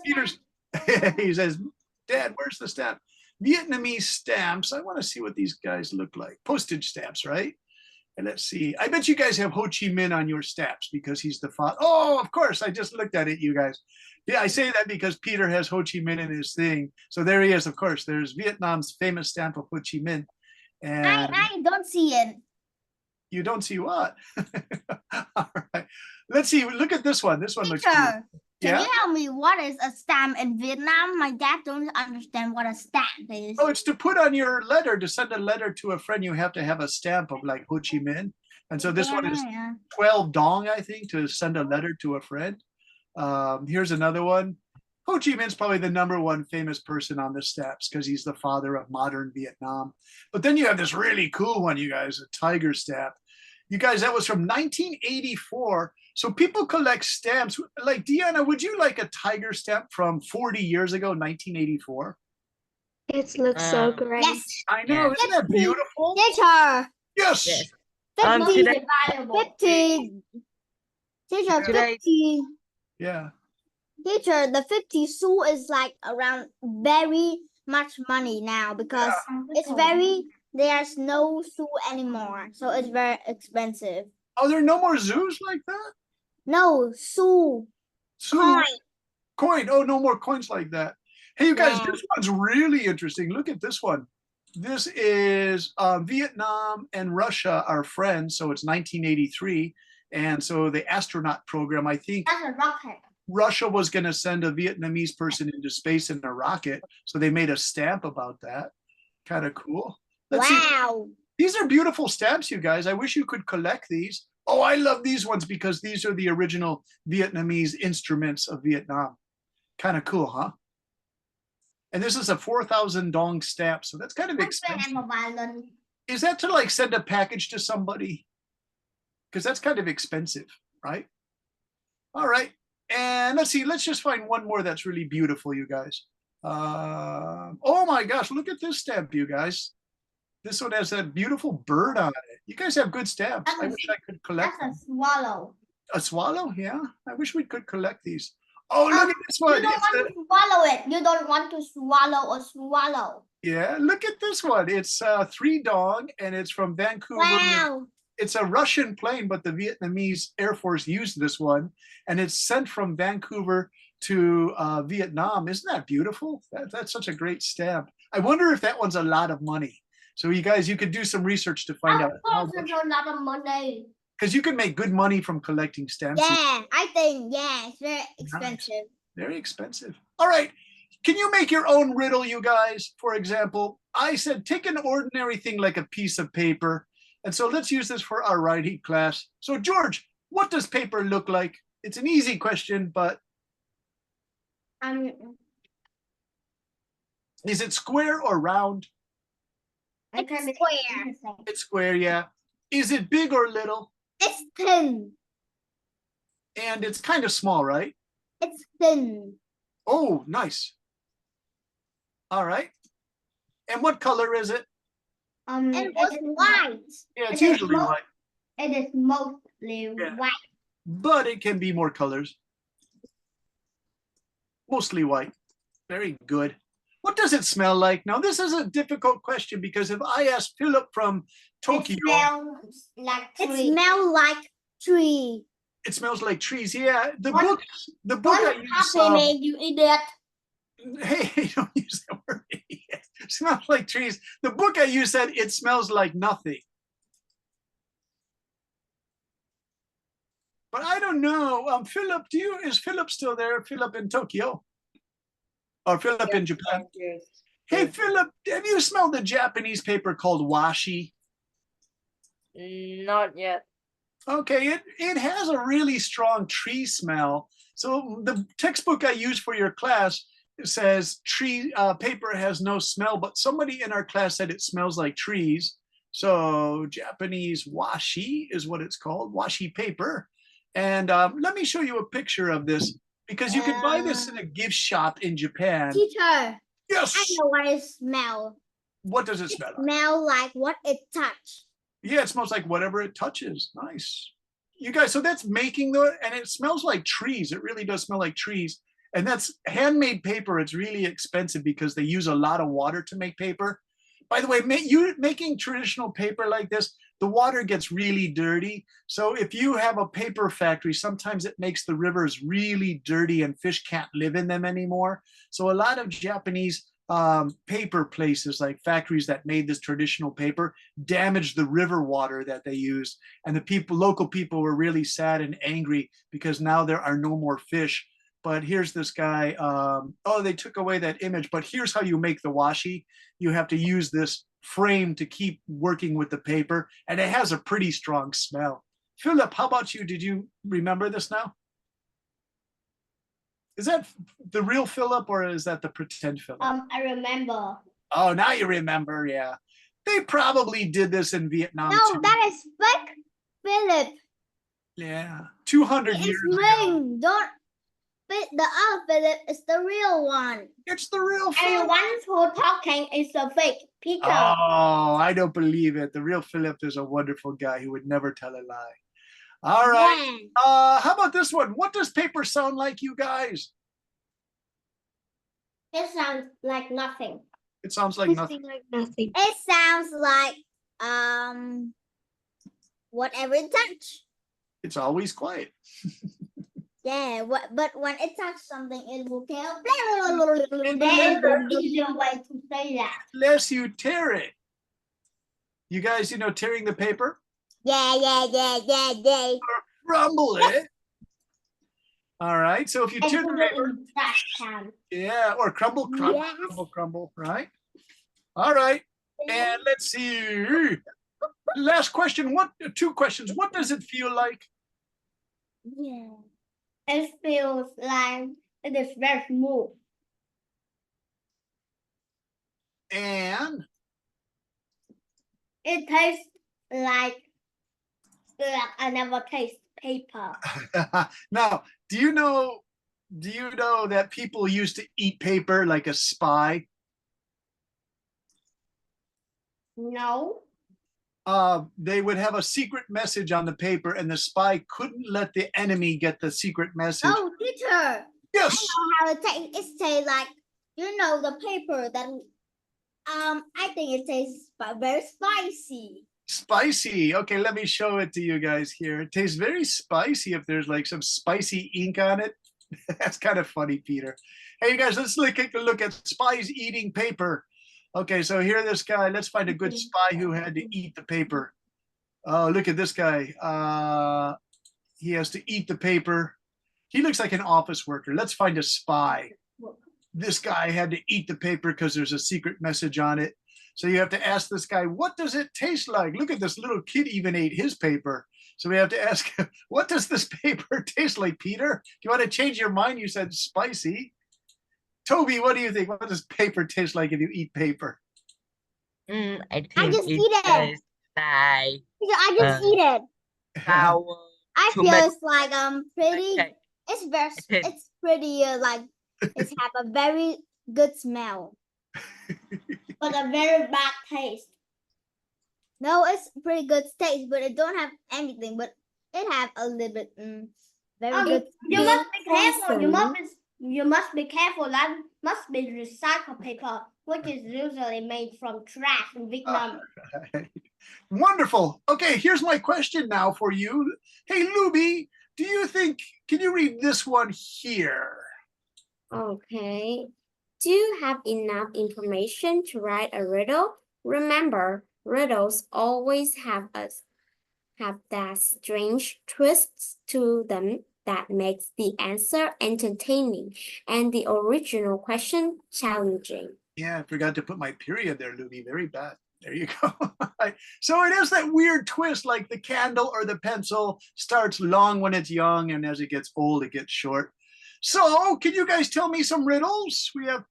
Peter's, he says, Dad, where's the stamp? Vietnamese stamps. I want to see what these guys look like. Postage stamps, right? And let's see. I bet you guys have Ho Chi Minh on your stamps because he's the father. Oh, of course. I just looked at it, you guys. Yeah, I say that because Peter has Ho Chi Minh in his thing. So there he is, of course. There's Vietnam's famous stamp of Ho Chi Minh. And I don't see it. you don't see what? All right. Let's see. Look at this one. This one looks cool. Teacher, can Yeah. you tell me what is a stamp in Vietnam? My dad don't understand what a stamp is. Oh, it's to put on your letter, to send a letter to a friend. You have to have a stamp of like Ho Chi Minh. And so this one is Yeah. 12 dong, I think, to send a letter to a friend. Here's another one. Ho Chi Minh's probably the #1 famous person on the stamps because he's the father of modern Vietnam. But then you have this really cool one, you guys, a tiger stamp. You guys, that was from 1984. So people collect stamps. Like, Deanna, would you like a tiger stamp from 40 years ago, 1984? It looks so great. Yes. I know, isn't that beautiful? Teacher, Yes. Yes. 50, Today, Valuable. 50. Teacher, Today- 50. Yeah. Teacher, the 50 sou is like around very much money now because it's very, there's no sou anymore. So it's very expensive. Oh, there are no more zoos like that? No, sou. So, coin. Oh, no more coins like that. Hey, you guys, Yeah. this one's really interesting. Look at this one. This is Vietnam and Russia are friends. So it's 1983. And so the astronaut program, I think That's a rocket. Russia was going to send a Vietnamese person into space in a rocket. So they made a stamp about that. Kind of cool. Let's see. Wow. These are beautiful stamps, you guys. I wish you could collect these. Oh, I love these ones because these are the original Vietnamese instruments of Vietnam. Kind of cool, huh? And this is a 4,000 dong stamp, so that's kind of expensive. Is that to like send a package to somebody? Because that's kind of expensive, right? All right. And let's see, let's just find one more that's really beautiful, you guys. Oh my gosh, look at this stamp, you guys. This one has that beautiful bird on it. You guys have good stamps. I wish I could collect That's them. a swallow. A swallow? Yeah. I wish we could collect these. Oh, look at this one. You don't It's want to swallow it. You don't want to swallow a swallow. yeah, look at this one. It's 3 dong and it's from Vancouver. Wow. It's a Russian plane, but the Vietnamese Air Force used this one and it's sent from Vancouver to Vietnam. Isn't that beautiful? That's such a great stamp. I wonder if that one's a lot of money. So you guys, you could do some research to find out Of how course, much, it's a lot of money. because you could make good money from collecting stamps. Yeah, I think, yeah, it's very expensive. Very expensive. All right. Can you make your own riddle, you guys? For example, I said, take an ordinary thing like a piece of paper. And so let's use this for our writing class. So George, what does paper look like? It's an easy question, but is it square or round? It's square. It's square, yeah. Is it big or little? It's thin. And it's kind of small, right? It's thin. Oh, nice. All right. And what color is it? And it was white. Yeah, it's It is usually mo- white, It is mostly Yeah. white. but it can be more colors. Mostly white. Very good. What does it smell like? Now, this is a difficult question because if I ask Philip from Tokyo, It smells like It tree. smells like tree. it smells like trees. Yeah, the One- book I One use. compliment, you idiot. Hey, don't use that word. Smells like trees. The book I use said it smells like nothing. But I don't know. Philip, is Philip still there? Philip in Tokyo? Or Philip in Japan? Hey, Philip, have you smelled the Japanese paper called washi? Not yet. Okay, it has a really strong tree smell. So the textbook I use for your class says paper has no smell, but somebody in our class said it smells like trees. So Japanese washi is what it's called, washi paper. And let me show you a picture of this because you can buy this in a gift shop in Japan. Teacher, I Yes. know what it smell. What does it smell like? Smell like what it touch. Yeah, it smells like whatever it touches. Nice. You guys, so that's making and it smells like trees. It really does smell like trees. And that's handmade paper. It's really expensive because they use a lot of water to make paper. By the way, making traditional paper like this, the water gets really dirty. So if you have a paper factory, sometimes it makes the rivers really dirty and fish can't live in them anymore. So a lot of Japanese paper places, like factories that made this traditional paper, damaged the river water that they used. And the local people were really sad and angry because now there are no more fish. But here's this guy. Oh, they took away that image. But here's how you make the washi. You have to use this frame to keep working with the paper. And it has a pretty strong smell. Philip, how about you? Did you remember this now? Is that the real Philip or is that the pretend Philip? I remember. Oh, now you remember. Yeah. They probably did this in Vietnam No, too. that is fake Philip. Yeah. 200 years It's ago. me. Don't. The other Philip is the real one. It's the real And the Philip. one who talking is a fake Peter. Oh, I don't believe it. The real Philip is a wonderful guy who would never tell a lie. All right. Yeah. How about this one? What does paper sound like, you guys? It sounds like nothing. It sounds like nothing. Like nothing. It sounds like whatever it touch. It's always quiet. Yeah, but when it touch something, it will tell. There's an easier way to say that. Unless you tear it. You guys, tearing the paper? Yeah. Crumble it. All right. So if you And tear the put it paper, in trash can. yeah, or crumble, Yes. crumble, right? All right. And let's see. Last question. Two questions. What does it feel like? Yeah. It feels like it is very smooth. And It tastes like I never taste paper. now, do you know that people used to eat paper like a spy? No. They would have a secret message on the paper, and the spy couldn't let the enemy get the secret message. Oh, teacher. Yes. I know how it tastes. It tastes like the paper that I think it tastes very spicy. Spicy. Okay, let me show it to you guys here. It tastes very spicy if there's like some spicy ink on it. That's kind of funny, Peter. Hey, you guys, let's take a look at spies eating paper. Okay, so here this guy, let's find a good spy who had to eat the paper. Oh, look at this guy. He has to eat the paper. He looks like an office worker. Let's find a spy. This guy had to eat the paper because there's a secret message on it. So you have to ask this guy, what does it taste like? Look at this little kid even ate his paper. So we have to ask him, what does this paper taste like, Peter? Do you want to change your mind? You said spicy. Toby, what do you think? What does paper taste like if you eat paper? I think just it eat it. tastes like I just eat it. sour I feel tomato. it's like pretty. Okay. It's very. Okay. It's pretty like it have a very good smell. But a very bad taste. No, it's pretty good taste, but it don't have anything. But it have a little bit very good. You must be careful. awesome. You must be careful. That must be recycled paper, which is usually made from trash in Vietnam. Wonderful. Okay, here's my question now for you. Hey, Luby, can you read this one here? Okay. Do you have enough information to write a riddle? Remember, riddles always have that strange twists to them that makes the answer entertaining and the original question challenging. Yeah, I forgot to put my period there, Luby. Very bad. There you go. So it is that weird twist, like the candle or the pencil starts long when it's young, and as it gets old, it gets short. So can you guys tell me some riddles? We have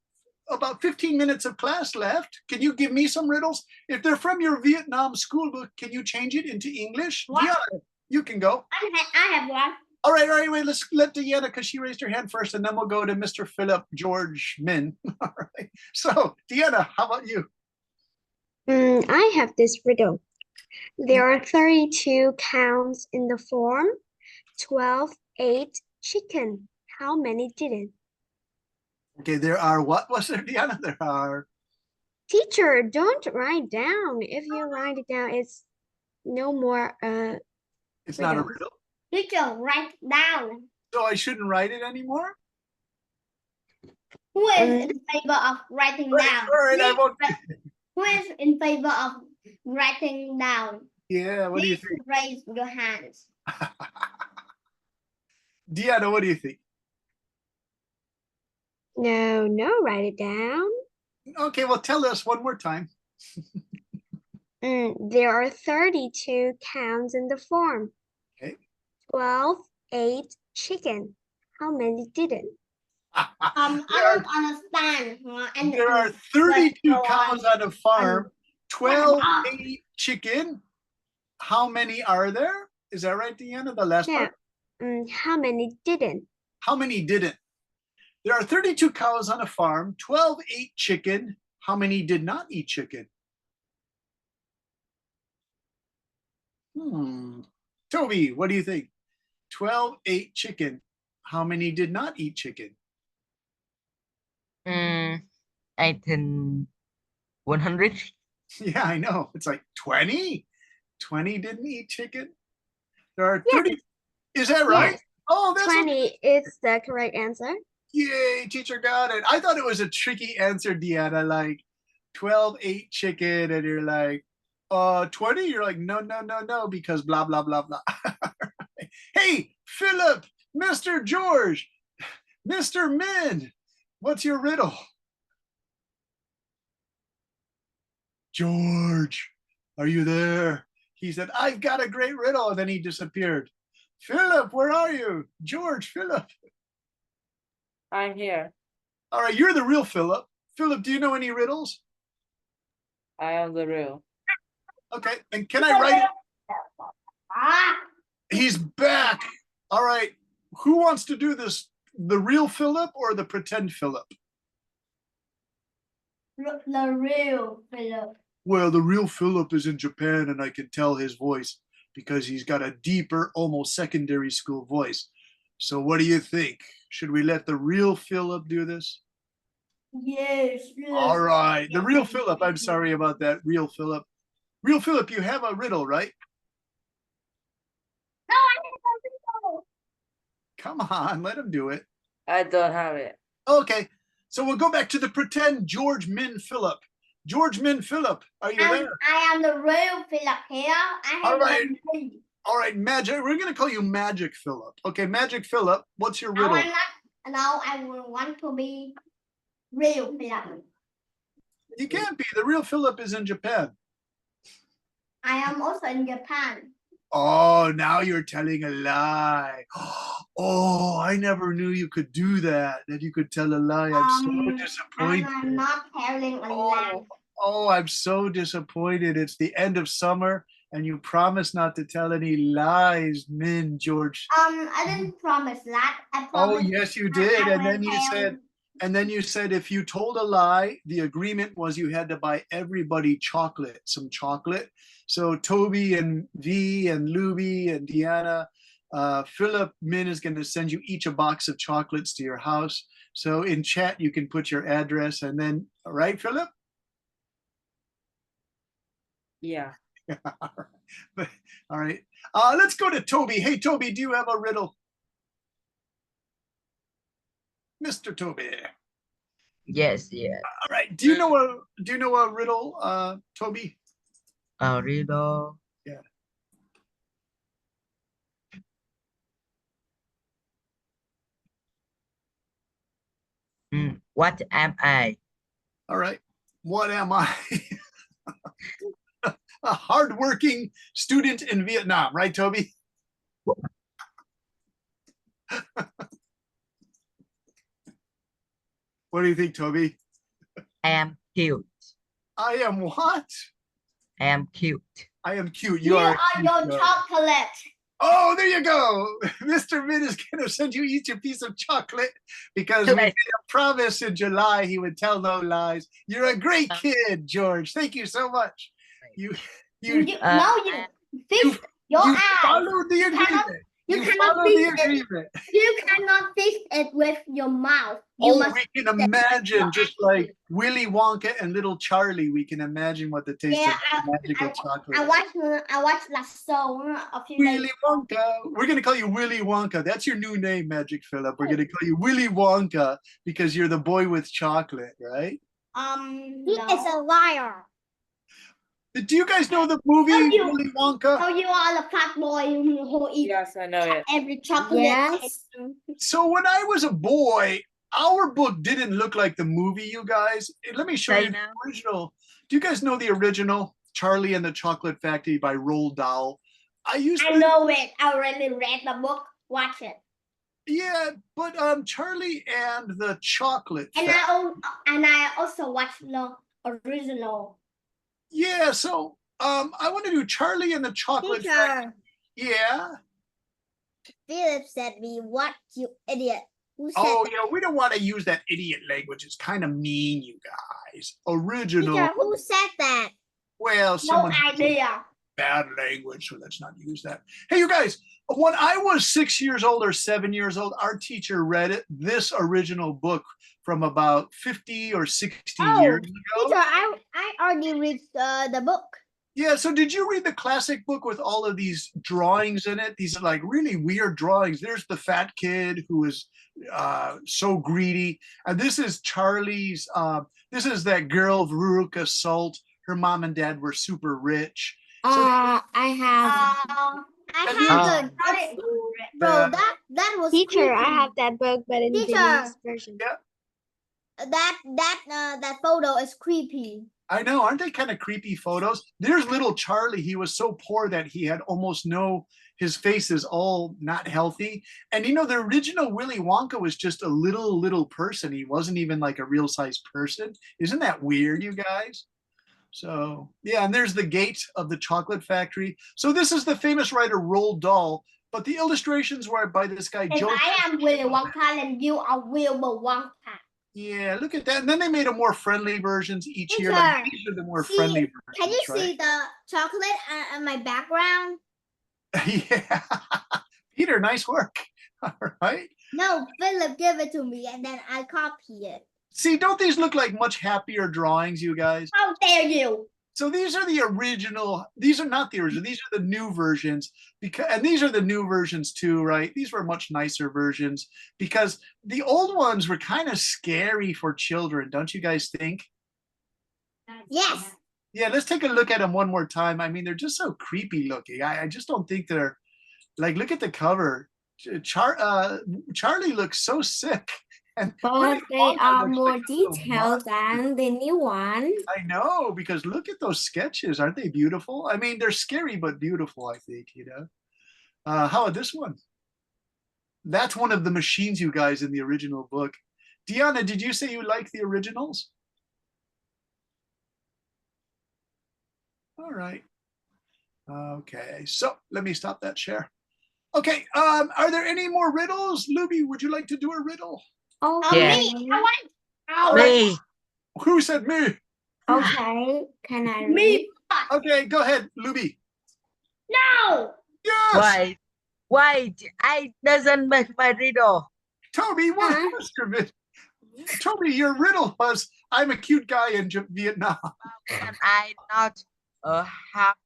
about 15 minutes of class left. Can you give me some riddles? If they're from your Vietnam school book, can you change it into English? What? Deanna, you can go. I have one. All right, wait, let's let Deanna, because she raised her hand first, and then we'll go to Mr. Philip George Min. All right. So, Deanna, how about you? I have this riddle. There are 32 cows in the farm. 12 ate chicken. How many didn't? Okay, there are, what was there, Deanna? There are, Teacher, don't write down. If you write it down, it's no more it's not a riddle. riddle. Teacher, write down. So I shouldn't write it anymore? Who is in favor of writing down? All right, I Please, won't. who is in favor of writing down? Yeah, what do you Please think? raise your hands. Deanna, what do you think? No, write it down. Okay, well, tell us one more time. There are 32 cows in the farm. Okay. 12 ate chicken. How many didn't? I don't understand. There are 32 go cows on a farm, 12 ate chicken. How many are there? Is that right, Deanna? The last No. part? How many didn't? How many didn't? There are 32 cows on a farm, 12 ate chicken. How many did not eat chicken? Toby, what do you think? 12 ate chicken. How many did not eat chicken? I think 100. Yeah, I know. It's like 20. 20 didn't eat chicken. There are Yes. 30. Is that right? Yes. Oh, that's 20 is the correct answer. yay, teacher got it. I thought it was a tricky answer, Deanna, like 12 ate chicken, and you're like, 20? You're like, no, because blah, blah, blah, blah. Hey, Philip, Mr. George, Mr. Min, what's your riddle? George, are you there? He said, I've got a great riddle, and then he disappeared. Philip, where are you? George, Philip. I'm here. All right, you're the real Philip. Philip, do you know any riddles? I am the real. Okay, and can I write it? He's back. All right, who wants to do this? The real Philip or the pretend Philip? The real Philip. Well, the real Philip is in Japan, and I can tell his voice because he's got a deeper, almost secondary school voice. So what do you think? Should we let the real Philip do this? Yes. All right, the real Philip. I'm sorry about that, real Philip. Real Philip, you have a riddle, right? No, I didn't know. Come on, let him do it. I don't have it. Okay, so we'll go back to the pretend George Min Philip. George Min Philip, are you there? I am the real Philip here. I have All right. a name. All right, Magic. We're gonna call you Magic Philip. Okay, Magic Philip, what's your riddle? Now I will want to be real Philip. You can't be. The real Philip is in Japan. I am also in Japan. Oh, now you're telling a lie. Oh, I never knew you could do that. That you could tell a lie. I'm so disappointed. I'm not telling a lie. Oh, I'm so disappointed. It's the end of summer, and you promised not to tell any lies, Min George. I didn't promise that. I Oh, promised yes, you that did. I And will then you tell- said, if you told a lie, the agreement was you had to buy everybody chocolate, some chocolate. So Toby and V and Luby and Deanna, Philip Min is going to send you each a box of chocolates to your house. So in chat, you can put your address, and then, all right, Philip? Yeah. All right. Let's go to Toby. Hey, Toby, do you have a riddle? Mr. Toby. Yes. All right. Do you know a riddle, Toby? A riddle. Yeah. What am I? All right. What am I? A hardworking student in Vietnam, right, Toby? What do you think, Toby? I am cute. I am what? I am cute. I am cute. You are cute, your chocolate. Oh, there you go. Mr. Min is going to send you each a piece of chocolate because we made a promise in July he would tell no lies. You're a great kid, George. Thank you so much. You Now you fix your you eyes. followed the agreement. You You cannot followed the fix it. agreement. You cannot fix it with your mouth. You Oh, must we can imagine just like Willy Wonka and little Charlie. We can imagine what the taste Yeah, of magical chocolate is. I watched that show a few days Willy Wonka. We're going to call you Willy Wonka. That's your new name, Magic Philip. We're going to call you Willy Wonka because you're the boy with chocolate, right? He is a liar. Do you guys know the movie Willy Wonka? So you are the fat boy who eats Yes, I know it. every chocolate. Yes. So when I was a boy, our book didn't look like the movie, you guys. Let me show you the original. Do you guys know the original Charlie and the Chocolate Factory by Roald Dahl? I know it. I already read the book. Watch it. Yeah, but Charlie and the Chocolate And Factory. I also watched the original. Yeah, so I want to do Charlie and the Chocolate Factory. Yeah. Philip said me, what, you idiot. Who said Oh, that? you know, we don't want to use that idiot language. It's kind of mean, you guys. Original. Teacher, who said that? Well, someone idea. bad language, so let's not use that. Hey, you guys, when I was 6 years old or 7 years old, our teacher read this original book from about 50 or 60 years ago. Teacher, I already read the book. Yeah, so did you read the classic book with all of these drawings in it? These are like really weird drawings. There's the fat kid who is so greedy. And this is Charlie's, this is that girl, Veruca Salt. Her mom and dad were super rich. I have. I have the bro. That was Teacher, creepy. I have that book, but in the Teacher. English version. Yeah. That photo is creepy. I know, aren't they kind of creepy photos? There's little Charlie. He was so poor that he had almost his face is all not healthy. And you know, the original Willy Wonka was just a little person. He wasn't even like a real size person. Isn't that weird, you guys? So yeah, and there's the gate of the chocolate factory. So this is the famous writer Roald Dahl, but the illustrations were by this guy, If Joseph. I am Willy Wonka, then you are Willy Wonka. Yeah, look at that. And then they made a more friendly versions each year. Teacher, Like, these are the more friendly versions. Can you right? see the chocolate on my background? Yeah. Peter, nice work. All right. No, Philip gave it to me and then I copy it. See, don't these look like much happier drawings, you guys? How dare you? So these are the original. These are not the original. These are the new versions. And these are the new versions too, right? These were much nicer versions because the old ones were kind of scary for children, don't you guys think? Yes. Yeah, let's take a look at them one more time. I mean, they're just so creepy looking. I just don't think they're like. Look at the cover. Charlie looks so sick. But they are more detailed than the new one. I know, because look at those sketches. Aren't they beautiful? I mean, they're scary, but beautiful, I think, you know. How about this one? That's one of the machines, you guys, in the original book. Deanna, did you say you like the originals? All right. Okay, so let me stop that share. Okay, are there any more riddles? Luby, would you like to do a riddle? Yeah. Me, I want. Me. Who said me? Okay, can I read? Me. Okay, go ahead, Luby. No. Yes. Wait. I doesn't make my riddle. Toby, what was your riddle? Toby, your riddle was, I'm a cute guy in Vietnam. And I not a hard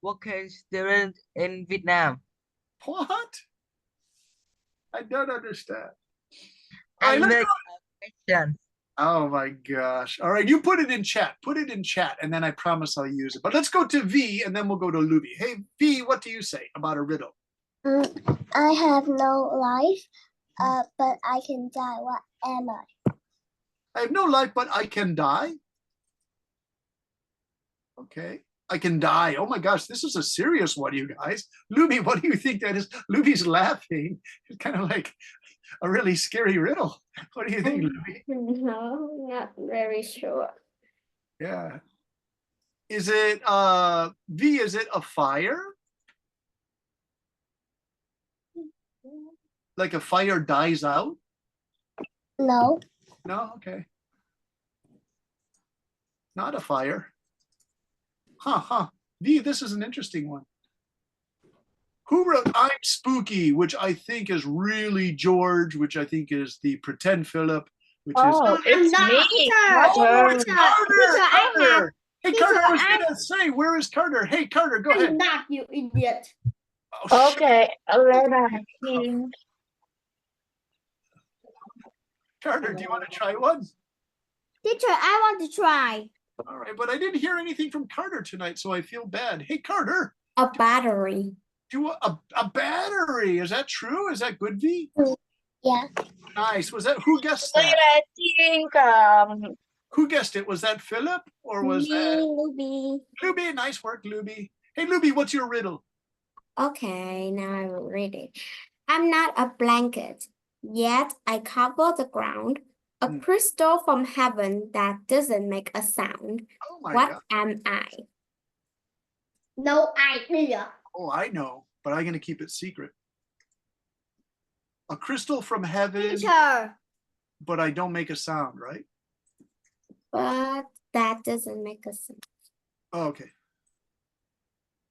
working student in Vietnam. What? I don't understand. I All right, make a question. oh my gosh. All right, you put it in chat. Put it in chat, and then I promise I'll use it. But let's go to V, and then we'll go to Luby. Hey, V, what do you say about a riddle? I have no life, but I can die. What am I? I have no life, but I can die. Okay. I can die. Oh my gosh, this is a serious one, you guys. Luby, what do you think that is? Luby's laughing. It's kind of like a really scary riddle. What do you think, Luby? No, not very sure. Yeah. Is it V, is it a fire? Like a fire dies out? No. No, okay. Not a fire. Huh. V, this is an interesting one. Who wrote I'm Spooky, which I think is really George, which I think is the pretend Philip, which is Oh, it's not. me, Oh, Carter. it's Carter. I Carter. Hey, Teacher, Carter, I was I- gonna say, where is Carter? Hey, Carter, go ahead. I'm not, you idiot. Oh, shit. Okay, let us think. Carter, do you want to try one? Teacher, I want to try. All right, but I didn't hear anything from Carter tonight, so I feel bad. Hey, Carter, A battery. do you want a battery? Is that true? Is that good, V? Yeah. Nice. Was that who guessed Let that? us think. Who guessed it? Was that Philip or was that Luby? Nice work, Luby. Hey, Luby, what's your riddle? Okay, now I will read it. I'm not a blanket, yet I cover the ground. A Hmm. crystal from heaven that doesn't make a sound. Oh my What God. am I? No idea. Oh, I know, but I'm gonna keep it secret. A crystal from heaven, Teacher, but I don't make a sound, right? But that doesn't make a sound. Oh, okay.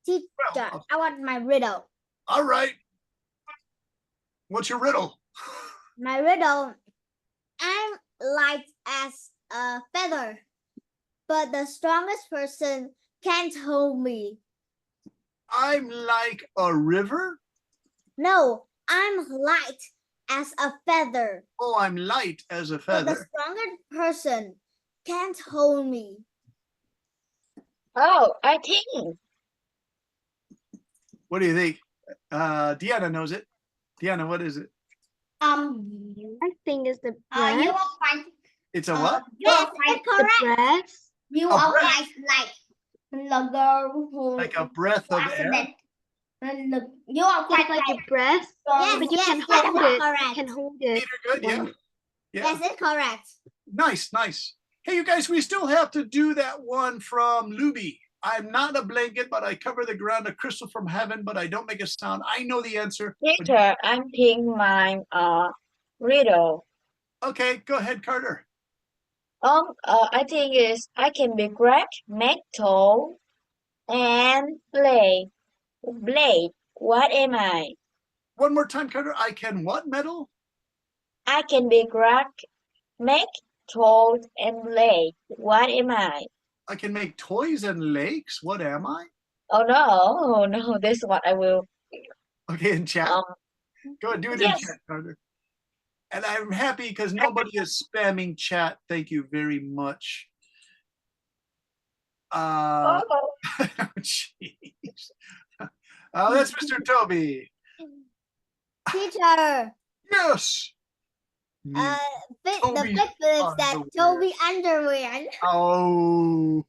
teacher, Well, I want my riddle. all right. What's your riddle? My riddle. I'm light as a feather, but the strongest person can't hold me. I'm like a river. No, I'm light as a feather, Oh, I'm light as a but the feather. strongest person can't hold me. Oh, I think. What do you think? Deanna knows it. Deanna, what is it? I think it's the You breath. are quite, It's a what? you are Yes, quite, it's The correct. breath. you A are breath. quite like the girl who Like a breath of air? accident. You are quite It's like like a breath, Yes, but you yes, can yes, hold it's it. You correct. can hold it. Peter, good, yeah. when- Yeah. Yes, it's correct. Nice, nice. Hey, you guys, we still have to do that one from Luby. I'm not a blanket, but I cover the ground, a crystal from heaven, but I don't make a sound. I know the answer. but- Teacher, I'm thinking my riddle. Okay, go ahead, Carter. I think is I can be cracked, metal, and blade. Blade. What am I? One more time, Carter. I can what metal? I can be cracked, make, told, and blade. What am I? I can make toys and lakes. What am I? Oh no, no, this is what I will. Okay, in chat. Um, Go ahead, do it yes. in chat, Carter. And I'm happy because nobody is spamming chat. Thank you very much. Oh, Jeez. That's Mr. Toby. Teacher, Yes. Me. the Toby's fifth is that underwear. Toby underwear. Oh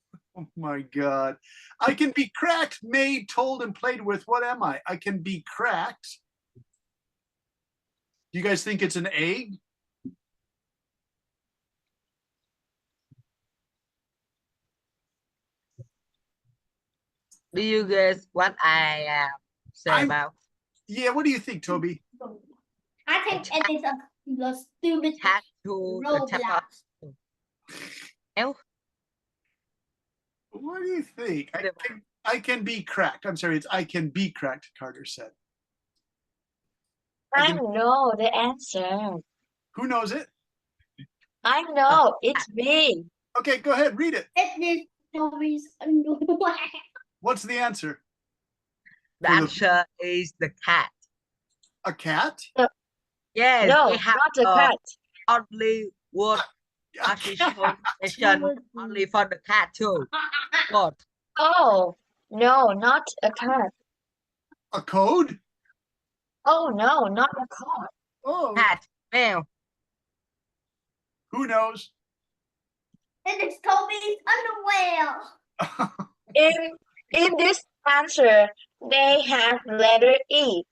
my God. I can be cracked, made, told, and played with. What am I? I can be cracked. Do you guys think it's an egg? Do you guess what I say I'm- about Yeah, what do you think, Toby? I think it is the stupid tattoo the chapel? Roblox. What do you think? I can be cracked. I'm sorry, it's I can be cracked, Carter said. I know the answer. Who knows it? I know it's B. Okay, go ahead, read it. It is Toby's underwear. What's the answer? The For the- answer is the cat. A cat? Yes, No, we have not a cat. only word A artificial cat. question only for the cat too. What? Oh, no, not a cat. A code? Oh no, not a cat. Oh, Cat, meow. who knows? It is Toby's underwear. In this answer, they have letter E.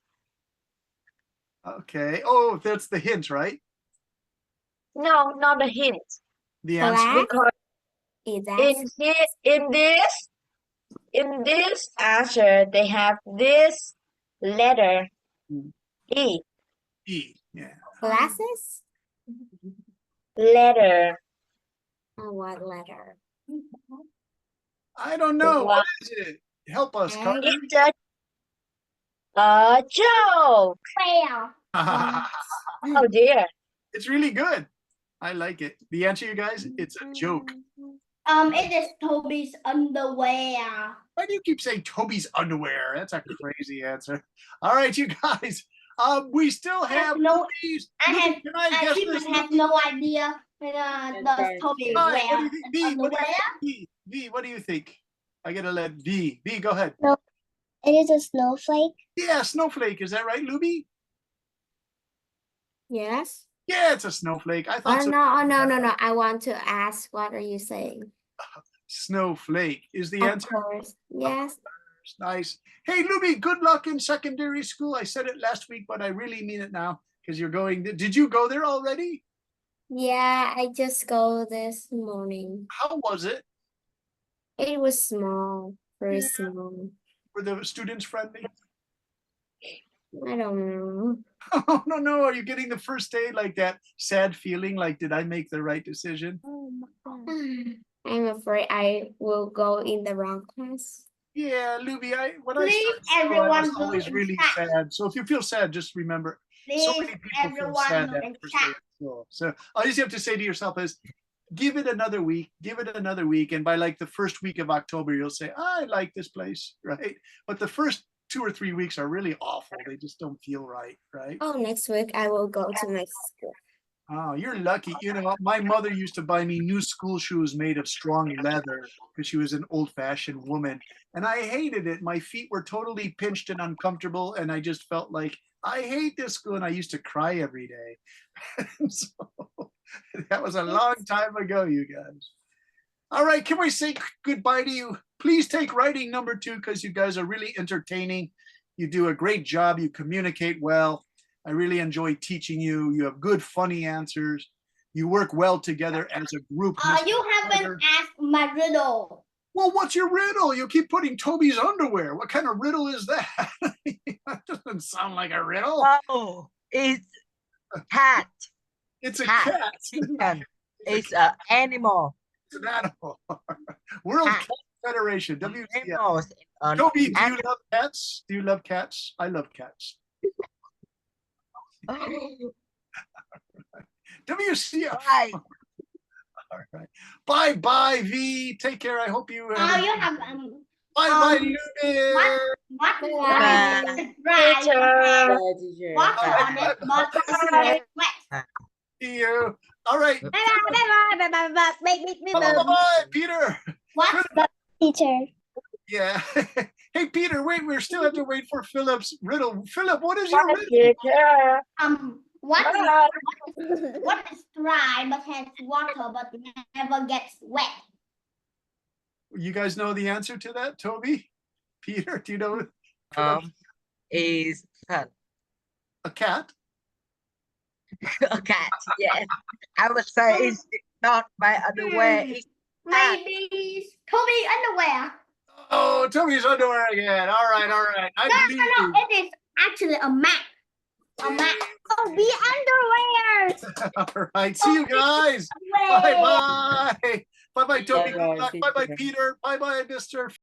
Okay. Oh, that's the hint, right? No, not a hint. The answer. Black? Because Is that In this answer, they have this letter E. E. Yeah. glasses? Letter. Oh, what letter? I don't know. What is it? Help us, A. Carter. It's a joke. Well, Oh dear. It's really good. I like it. The answer, you guys, it's a joke. it is Toby's underwear. Why do you keep saying Toby's underwear? That's a crazy answer. All right, you guys. We still have no- Luby's. I Luby, have, can I I guess even this? have Luby? no idea when does right. Toby All right, wear what do you think? V, what do underwear. you think? V, what do you think? I gotta let V. V, go ahead. It is a snowflake. Yeah, snowflake. Is that right, Luby? Yes. Yeah, it's a snowflake. I thought Oh so. no. I want to ask, what are you saying? Snowflake is the Of answer. course. Yes. Nice. Hey, Luby, good luck in secondary school. I said it last week, but I really mean it now because you're going. Did you go there already? Yeah, I just go this morning. How was it? It was small, very Yeah. small. Were the students friendly? I don't know. Oh, no. Are you getting the first day like that sad feeling like, did I make the right decision? I'm afraid I will go in the wrong class. Yeah, Luby, when I Please, started school, I everyone was do always in really chat. sad. So if you feel sad, just remember, so Please, many people feel everyone sad do that in first day chat. of school. So all you have to say to yourself is, give it another week, and by like the first week of October, you'll say, I like this place, right? But the first 2 or 3 weeks are really awful. They just don't feel right, right? Oh, next week I will go to my school. Oh, you're lucky. You know, my mother used to buy me new school shoes made of strong leather because she was an old-fashioned woman. And I hated it. My feet were totally pinched and uncomfortable. And I just felt like, I hate this school. And I used to cry every day. So that was a long time ago, you guys. All right, can we say goodbye to you? Please take writing number 2 because you guys are really entertaining. You do a great job. You communicate well. I really enjoy teaching you. You have good, funny answers. You work well together as a group. Mr. You haven't Carter. asked my riddle. Well, what's your riddle? You keep putting Toby's underwear. What kind of riddle is that? That doesn't sound like a riddle. Oh, it's cat. It's a cat. cat. Chicken. It's an animal. It's an animal. World Cat. Cat Federation, WTF. Animals. Toby, do you love cats? Do you love cats? I love cats. WCF. Bye. All right. Bye, V. Take care. I hope you. You have Bye, Lubin. what Bye. is dry, Teacher. Bye, teacher. water on it, but it's wet. See you. All right. Bye, Peter. What? Teacher. Yeah. Hey, Peter, wait. We still have to wait for Philip's riddle. Philip, what is your riddle? Teacher. What is dry but has water but never gets wet? You guys know the answer to that, Toby? Peter, do you know? Is cat. A cat? A cat. Yes. I would say it's not my underwear. It's Maybe Toby underwear. Oh, Toby's underwear again. All right. I believe you. It is actually a map. A map. Oh, be underwear. All right. See you guys. Bye, Toby. Bye-bye, Good luck. Bye, teacher. Peter. Bye, Mr.